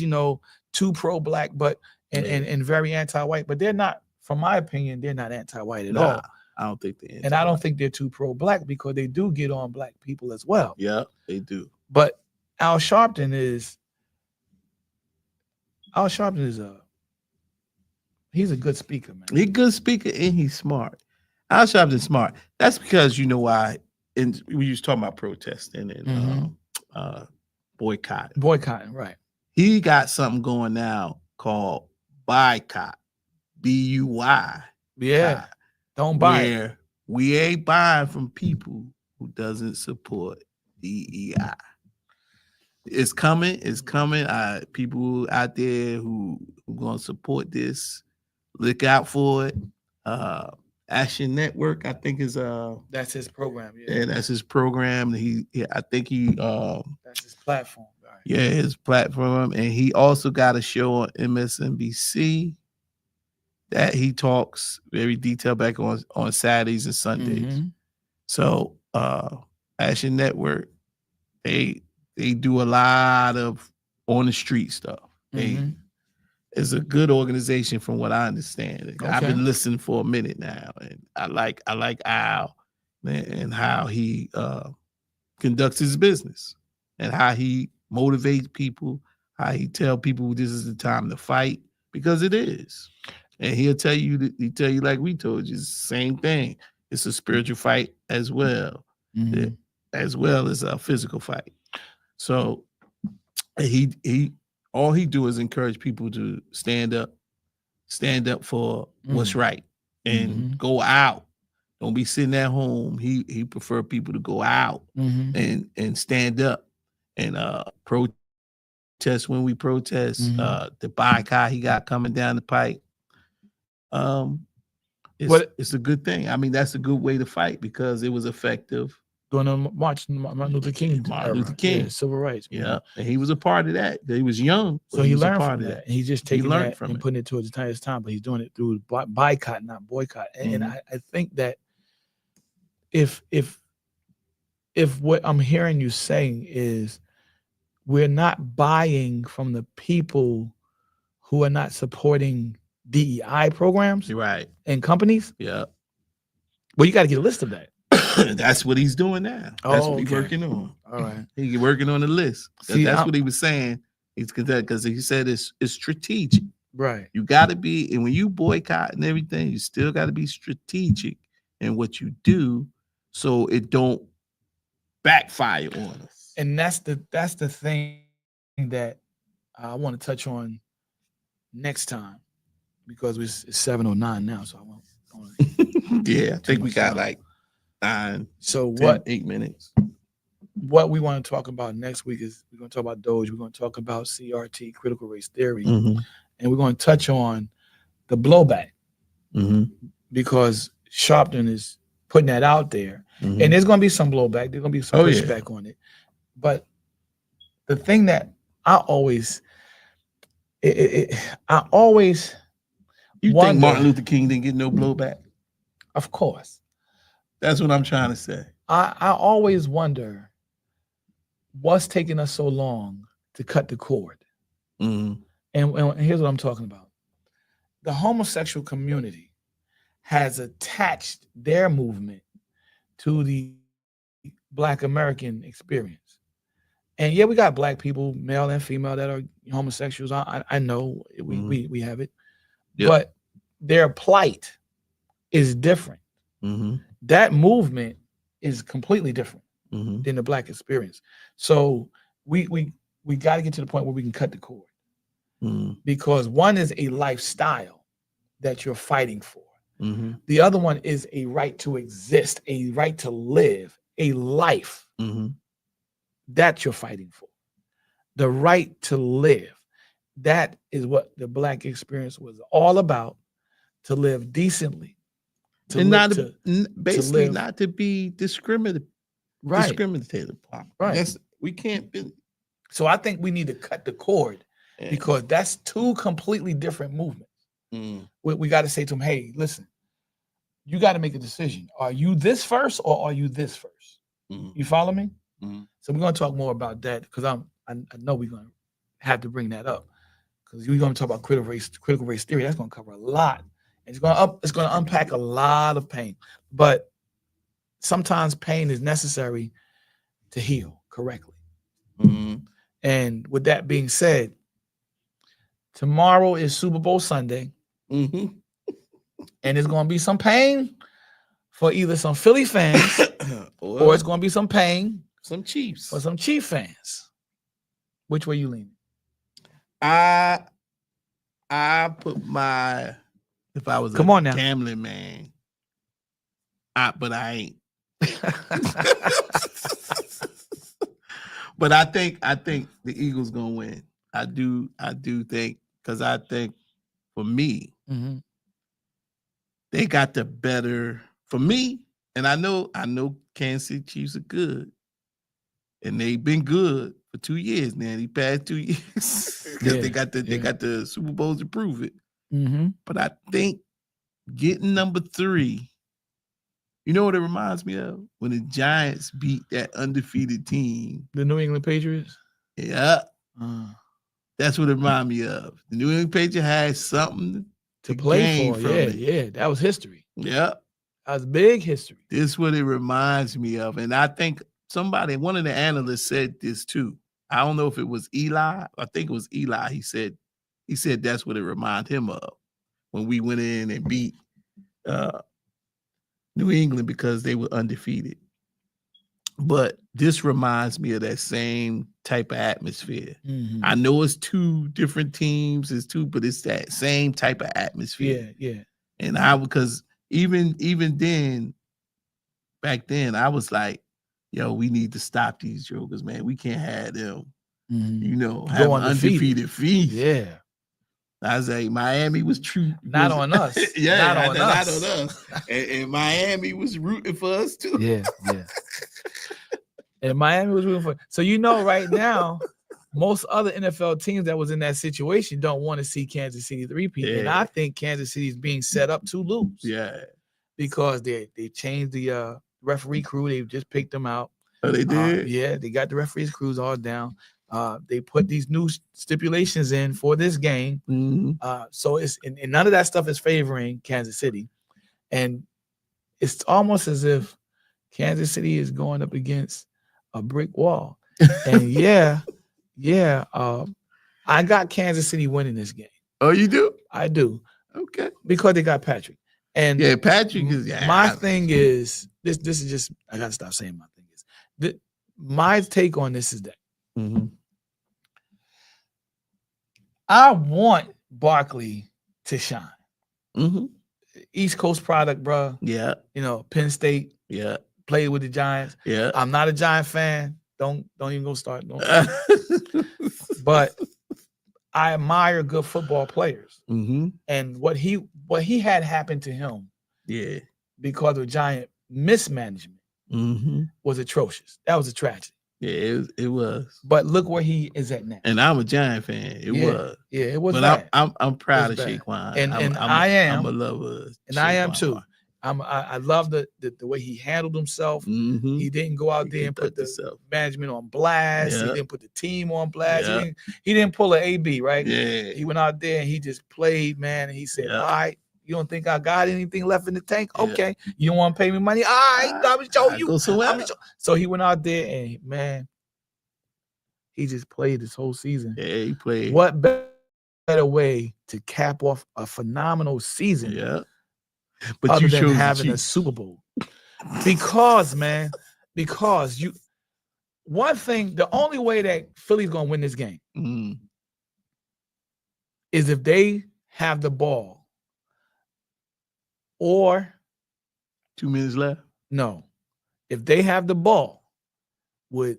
S2: too pro-black, but and very anti-white, but they're not, from my opinion, they're not anti-white at all.
S1: I don't think they're
S2: and I don't think they're too pro-black because they do get on black people as well.
S1: Yeah, they do.
S2: But Al Sharpton is he's a good speaker, man.
S1: He's a good speaker and he's smart. Al Sharpton's smart. That's because you know why. And we was talking about protesting and
S2: boycotting, right?
S1: He got something going now called boycott, BUY.
S2: Yeah, don't buy it.
S1: We ain't buying from people who doesn't support DEI. It's coming. It's coming. People out there who gonna support this, look out for it. Action Network, I think is
S2: that's his program.
S1: Yeah, that's his program. I think
S2: that's his platform. Right.
S1: Yeah, his platform, and he also got a show on MSNBC that he talks very detailed back on Saturdays and Sundays. So Action Network, they do a lot of on the street stuff. It's a good organization from what I understand. Okay. I've been listening for a minute now, and I like Al, man, and how he conducts his business and how he motivates people, how he tell people this is the time to fight, because it is. And he'll tell you like we told you, it's the same thing. It's a spiritual fight as well, as well as a physical fight. So he all he do is encourage people to stand up for what's right and go out. Don't be sitting at home. He prefer people to go out and stand up and protest when we protest. The boycott he got coming down the pike. It's a good thing. I mean, that's a good way to fight because it was effective.
S2: During the Martin Luther King. Civil rights.
S1: Yeah. And he was a part of that. He was young.
S2: So he learned from that. And he's just taking that and putting it towards his time, but he's doing it through boycott, not boycott. And I think that if what I'm hearing you saying is we're not buying from the people who are not supporting DEI programs,
S1: right,
S2: and companies.
S1: Yeah.
S2: Well, you got to get a list of that.
S1: That's what he's doing now. That's what he's working on.
S2: All right.
S1: He's working on the list. That's what he was saying. He's because he said it's strategic.
S2: Right.
S1: You got to be, and when you boycott and everything, you still got to be strategic in what you do so it don't backfire on us.
S2: And that's the thing that I want to touch on next time, because it's 7:09 now, so I won't.
S1: Yeah, I think we got
S2: time.
S1: like 9,
S2: So
S1: 10, 8 minutes.
S2: What we want to talk about next week is we're going to talk about Doge. We're going to talk about CRT, critical race theory,
S1: Mhm.
S2: and we're going to touch on the blowback,
S1: Mhm.
S2: because Sharpton is putting that out there,
S1: Mhm.
S2: and there's going to be some blowback. There's going to be some
S1: Oh, yeah.
S2: pushback on it. But the thing that I always, I always
S1: You think
S2: wonder,
S1: Martin Luther King didn't get no blowback?
S2: of course,
S1: That's what I'm trying to say.
S2: I always wonder what's taking us so long to cut the cord.
S1: Mhm.
S2: And here's what I'm talking about. The homosexual community has attached their movement to the Black American experience. And yeah, we got Black people, male and female, that are homosexuals. I know we have it.
S1: Yep.
S2: But their plight is different.
S1: Mhm.
S2: That movement is completely different
S1: Mhm.
S2: than the Black experience. So we got to get to the point where we can cut the cord,
S1: Mhm.
S2: because one is a lifestyle that you're fighting for.
S1: Mhm.
S2: The other one is a right to exist, a right to live, a life
S1: Mhm.
S2: that you're fighting for. The right to live. That is what the Black experience was all about, to live decently.
S1: And not
S2: live,
S1: basically
S2: live.
S1: not to be discriminative.
S2: Right.
S1: Discriminative.
S2: Right.
S1: That's, we can't be.
S2: So I think we need to cut the cord,
S1: Yeah.
S2: because that's two completely different movements.
S1: Mm.
S2: We got to say to them, hey, listen, you got to make a decision. Are you this first, or are you this first?
S1: Mm.
S2: You follow me?
S1: Mm.
S2: So we're going to talk more about that, because I know we're going to have to bring that up, because we're going to talk about critical race theory. That's going to cover a lot. And it's going to unpack a lot of pain. But sometimes pain is necessary to heal correctly.
S1: Mm.
S2: And with that being said, tomorrow is Super Bowl Sunday.
S1: Mm-hmm.
S2: And there's going to be some pain for either some Philly fans or it's going to be some pain
S1: some Chiefs
S2: for some Chief fans. Which way you leaning?
S1: I put my, if I was
S2: Come
S1: a
S2: on now.
S1: gambling man, but I ain't. But I think the Eagles gonna win. I do think, because I think for me, they got the better for me. And I know Kansas City Chiefs are good, and they've been good for 2 years now. These past 2 years, because they got the Super Bowls to prove it. But I think getting number 3. You know what it reminds me of? When the Giants beat that undefeated team.
S2: The New England Patriots?
S1: Yeah. That's what it reminds me of. The New England Patriots had something to play for.
S2: Yeah. That was history.
S1: Yeah.
S2: That was big history.
S1: This is what it reminds me of. And I think one of the analysts said this too. I don't know if it was Eli. I think it was Eli. He said that's what it reminded him of when we went in and beat New England, because they were undefeated. But this reminds me of that same type of atmosphere. I know it's 2 different teams, but it's that same type of atmosphere.
S2: Yeah.
S1: And because even then, back then, I was like, yo, we need to stop these jokers, man. We can't have them, have an undefeated feat.
S2: Yeah.
S1: I was like, Miami was true.
S2: Not on us.
S1: Yeah,
S2: not on
S1: us. And Miami was rooting for us too.
S2: Yeah. And Miami was rooting for. So right now, most other NFL teams that was in that situation don't want to see Kansas City three-peat. Yeah. And I think Kansas City is being set up to lose.
S1: Yeah.
S2: Because they changed the referee crew. They just picked them out.
S1: Oh, they did?
S2: Yeah, they got the referees crews all down. They put these new stipulations in for this game. So it's and none of that stuff is favoring Kansas City. And it's almost as if Kansas City is going up against a brick wall. And I got Kansas City winning this game.
S1: Oh, you do?
S2: I do.
S1: Okay.
S2: Because they got Patrick. And
S1: Patrick is
S2: my thing is this is just, I gotta stop saying my thing is my take on this is that
S1: Mm-hmm.
S2: I want Barkley to shine.
S1: Mm-hmm.
S2: East Coast product, bro.
S1: Yeah.
S2: You know, Penn State
S1: Yeah.
S2: played with the Giants.
S1: Yeah.
S2: I'm not a Giant fan. Don't even go start. But I admire good football players.
S1: Mm-hmm.
S2: And what he had happen to him,
S1: Yeah,
S2: because of Giant mismanagement,
S1: mm-hmm.
S2: was atrocious. That was a tragedy.
S1: Yeah, it was.
S2: But look where he is at now.
S1: And I'm a Giant fan. It was.
S2: Yeah, it was.
S1: But
S2: bad.
S1: I'm proud of Saquon.
S2: And
S1: I'm a lover.
S2: And I am too. I love the way he handled himself.
S1: Mm-hmm.
S2: He didn't go out there and put the management on blast.
S1: Yeah.
S2: He didn't put the team on blast.
S1: Yeah.
S2: He didn't pull an AB, right?
S1: Yeah.
S2: He went out there and he just played, man. And he said, all right, you don't think I got anything left in the tank?
S1: Yeah.
S2: Okay. You don't want to pay me money? All right, I'm going to show you. So he went out there and, man, he just played this whole season.
S1: Yeah, he played.
S2: What better way to cap off a phenomenal season?
S1: Yeah. But
S2: other
S1: you
S2: than
S1: chose
S2: having a Super Bowl. Because one thing, the only way that Philly's gonna win this game is if they have the ball, or
S1: 2 minutes left.
S2: No, if they have the ball with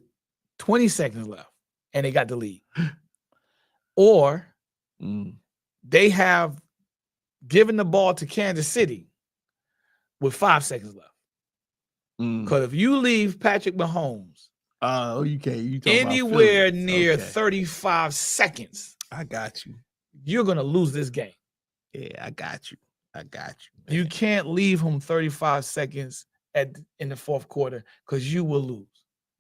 S2: 20 seconds left and they got the lead, or they have given the ball to Kansas City with 5 seconds left. Because if you leave Patrick Mahomes anywhere near 35 seconds,
S1: I got you.
S2: You're going to lose this game.
S1: Yeah, I got you. Man.
S2: You can't leave him 35 seconds in the fourth quarter because you will lose.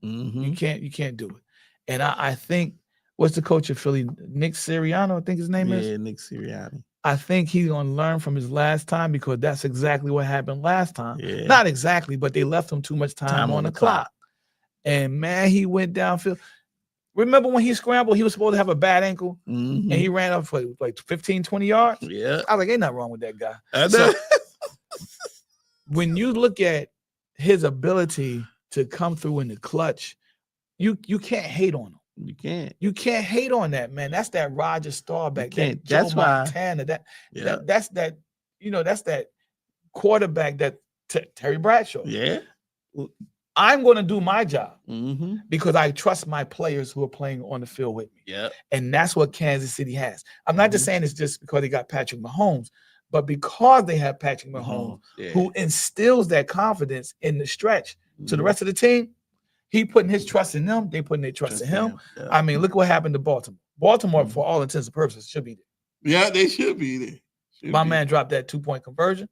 S1: Mm-hmm.
S2: You can't do it. And I think, what's the coach of Philly? Nick Sirianni, I think his name is?
S1: Yeah, Nick Sirianni.
S2: I think he's going to learn from his last time, because that's exactly what happened last time.
S1: Yeah.
S2: Not exactly, but they left him too much time on the clock. And, man, he went downfield. Remember when he scrambled, he was supposed to have a bad ankle, and he ran up for like 15, 20 yards?
S1: Yeah.
S2: I was like, ain't nothing wrong with that guy.
S1: I know.
S2: So, when you look at his ability to come through in the clutch, you can't hate on him. You can't hate on that, man. That's that Roger Staubach. That's Montana. That's that. That's that quarterback. That Terry Bradshaw.
S1: Yeah.
S2: I'm going to do my job
S1: because
S2: I trust my players who are playing on the field with me.
S1: Yeah.
S2: And that's what Kansas City has. I'm not just saying it's just because they got Patrick Mahomes, but because they have Patrick Mahomes, who instills that confidence in the stretch to the rest of the team. He putting his trust in them. They putting their trust in him. Yeah. I mean, look what happened to Baltimore. Baltimore, for all intents and purposes, should be there.
S1: Yeah, they should be there.
S2: My man dropped that 2-point conversion.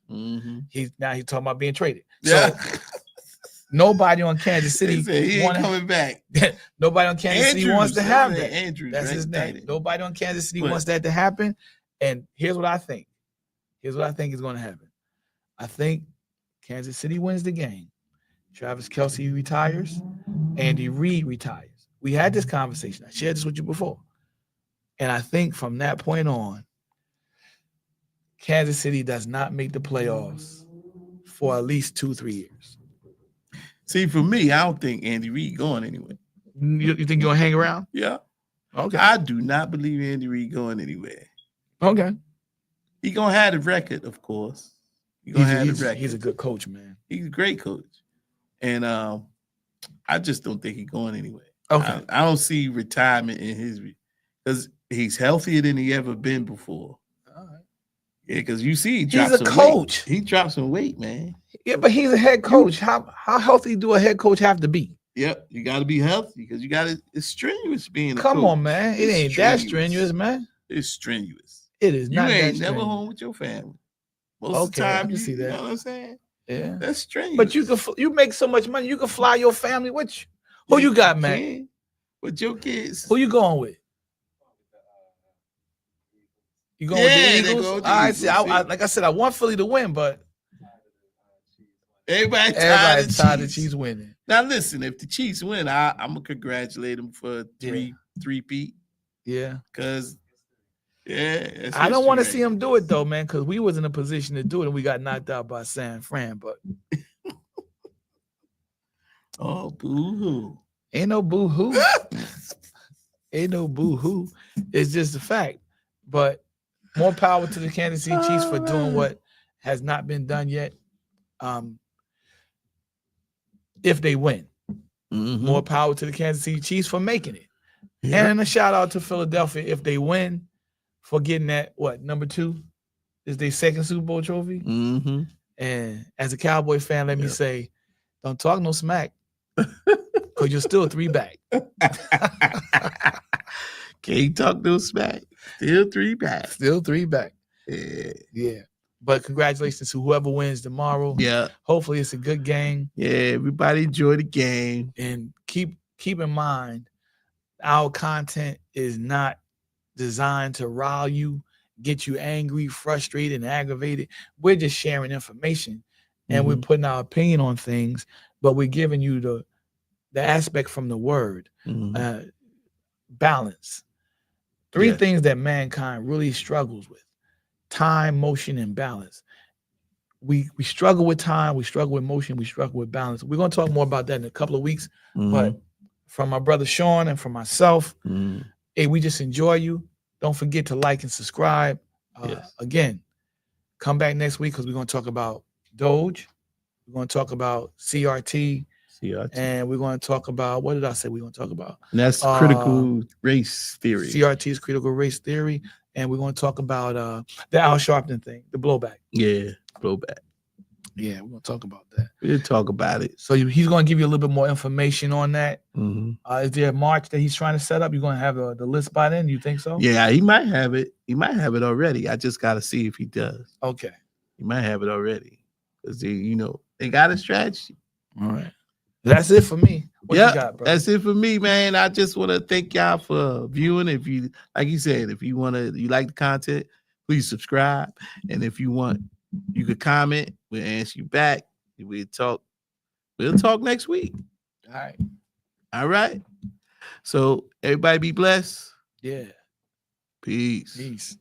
S2: He's talking about being traded.
S1: Yeah.
S2: So nobody on Kansas City
S1: he ain't coming back.
S2: Nobody on Kansas City wants to have that.
S1: Andrews,
S2: that's his name. Nobody on Kansas City wants that to happen. And here's what I think. Here's what I think is going to happen. I think Kansas City wins the game. Travis Kelce retires. Andy Reid retires. We had this conversation. I shared this with you before. And I think from that point on, Kansas City does not make the playoffs for at least 2-3 years.
S1: See, for me, I don't think Andy Reid going anywhere.
S2: You think you're going to hang around?
S1: Yeah.
S2: Okay.
S1: I do not believe Andy Reid going anywhere.
S2: Okay.
S1: He going to have the record, of course. He's
S2: a good coach, man.
S1: He's a great coach. And I just don't think he's going anywhere.
S2: Okay.
S1: I don't see retirement in his, because he's healthier than he ever been before.
S2: All right.
S1: Yeah, because you see,
S2: he's a coach.
S1: He dropped some weight, man.
S2: Yeah, but he's a head coach. How healthy do a head coach have to be?
S1: Yep, you got to be healthy because it's strenuous being a coach.
S2: Come on, man. It ain't that strenuous, man.
S1: It's strenuous.
S2: It is not.
S1: You ain't never home with your family. Most of the time, you see that. You know what I'm saying?
S2: Yeah,
S1: that's strenuous.
S2: But you make so much money, you can fly your family with you. Who you got, man?
S1: With your kids.
S2: Who you going with? You going with the Eagles? I see. Like I said, I want Philly to win, but
S1: everybody tired of
S2: the Chiefs winning.
S1: Now listen, if the Chiefs win, I'm gonna congratulate them for three-peat.
S2: Yeah,
S1: because
S2: I don't want to see him do it though, man, because we was in a position to do it and we got knocked out by San Fran. But
S1: oh, boo-hoo.
S2: Ain't no boo hoo. Ain't no boo hoo. It's just a fact. But more power to the Kansas City Chiefs for doing what has not been done yet. If they win, more power to the Kansas City Chiefs for making it. Yeah. And a shout out to Philadelphia if they win for getting that, number 2 is their second Super Bowl trophy. And as a Cowboy fan, let me say, don't talk no smack because you're still 3 back.
S1: Can't talk no smack. Still 3 back.
S2: Still 3 back. Yeah. But congratulations to whoever wins tomorrow.
S1: Yeah.
S2: Hopefully it's a good game.
S1: Yeah, everybody enjoy the game.
S2: And keep in mind, our content is not designed to rile you, get you angry, frustrated, and aggravated. We're just sharing information and we're putting our opinion on things, but we're giving you the aspect from the word. Balance. 3 things that mankind really struggles with: time, motion, and balance. We struggle with time, we struggle with motion, we struggle with balance. We're going to talk more about that in a couple of weeks. But from my brother Sean and from myself, hey, we just enjoy you. Don't forget to like and subscribe. Again, come back next week because we're going to talk about Doge. We're going to talk about CRT. And we're going to talk about, what did I say we're going to talk about?
S1: And that's critical race theory.
S2: CRT is critical race theory. And we're going to talk about the Al Sharpton thing, the blowback.
S1: Yeah, blowback.
S2: Yeah, we're going to talk about that.
S1: We'll talk about it.
S2: So he's going to give you a little bit more information on that. Is there a march that he's trying to set up? You're going to have the list by then? You think so?
S1: Yeah, he might have it. He might have it already. I just got to see if he does.
S2: Okay.
S1: He might have it already. Because, they got a strategy.
S2: All right. That's it for me. What you got, bro?
S1: That's it for me, man. I just want to thank y'all for viewing. If you, like you said, if you like the content, please subscribe. And if you want, you could comment. We'll answer you back. We'll talk next week. All right. So everybody be blessed.
S2: Yeah.
S1: Peace.
S2: Peace.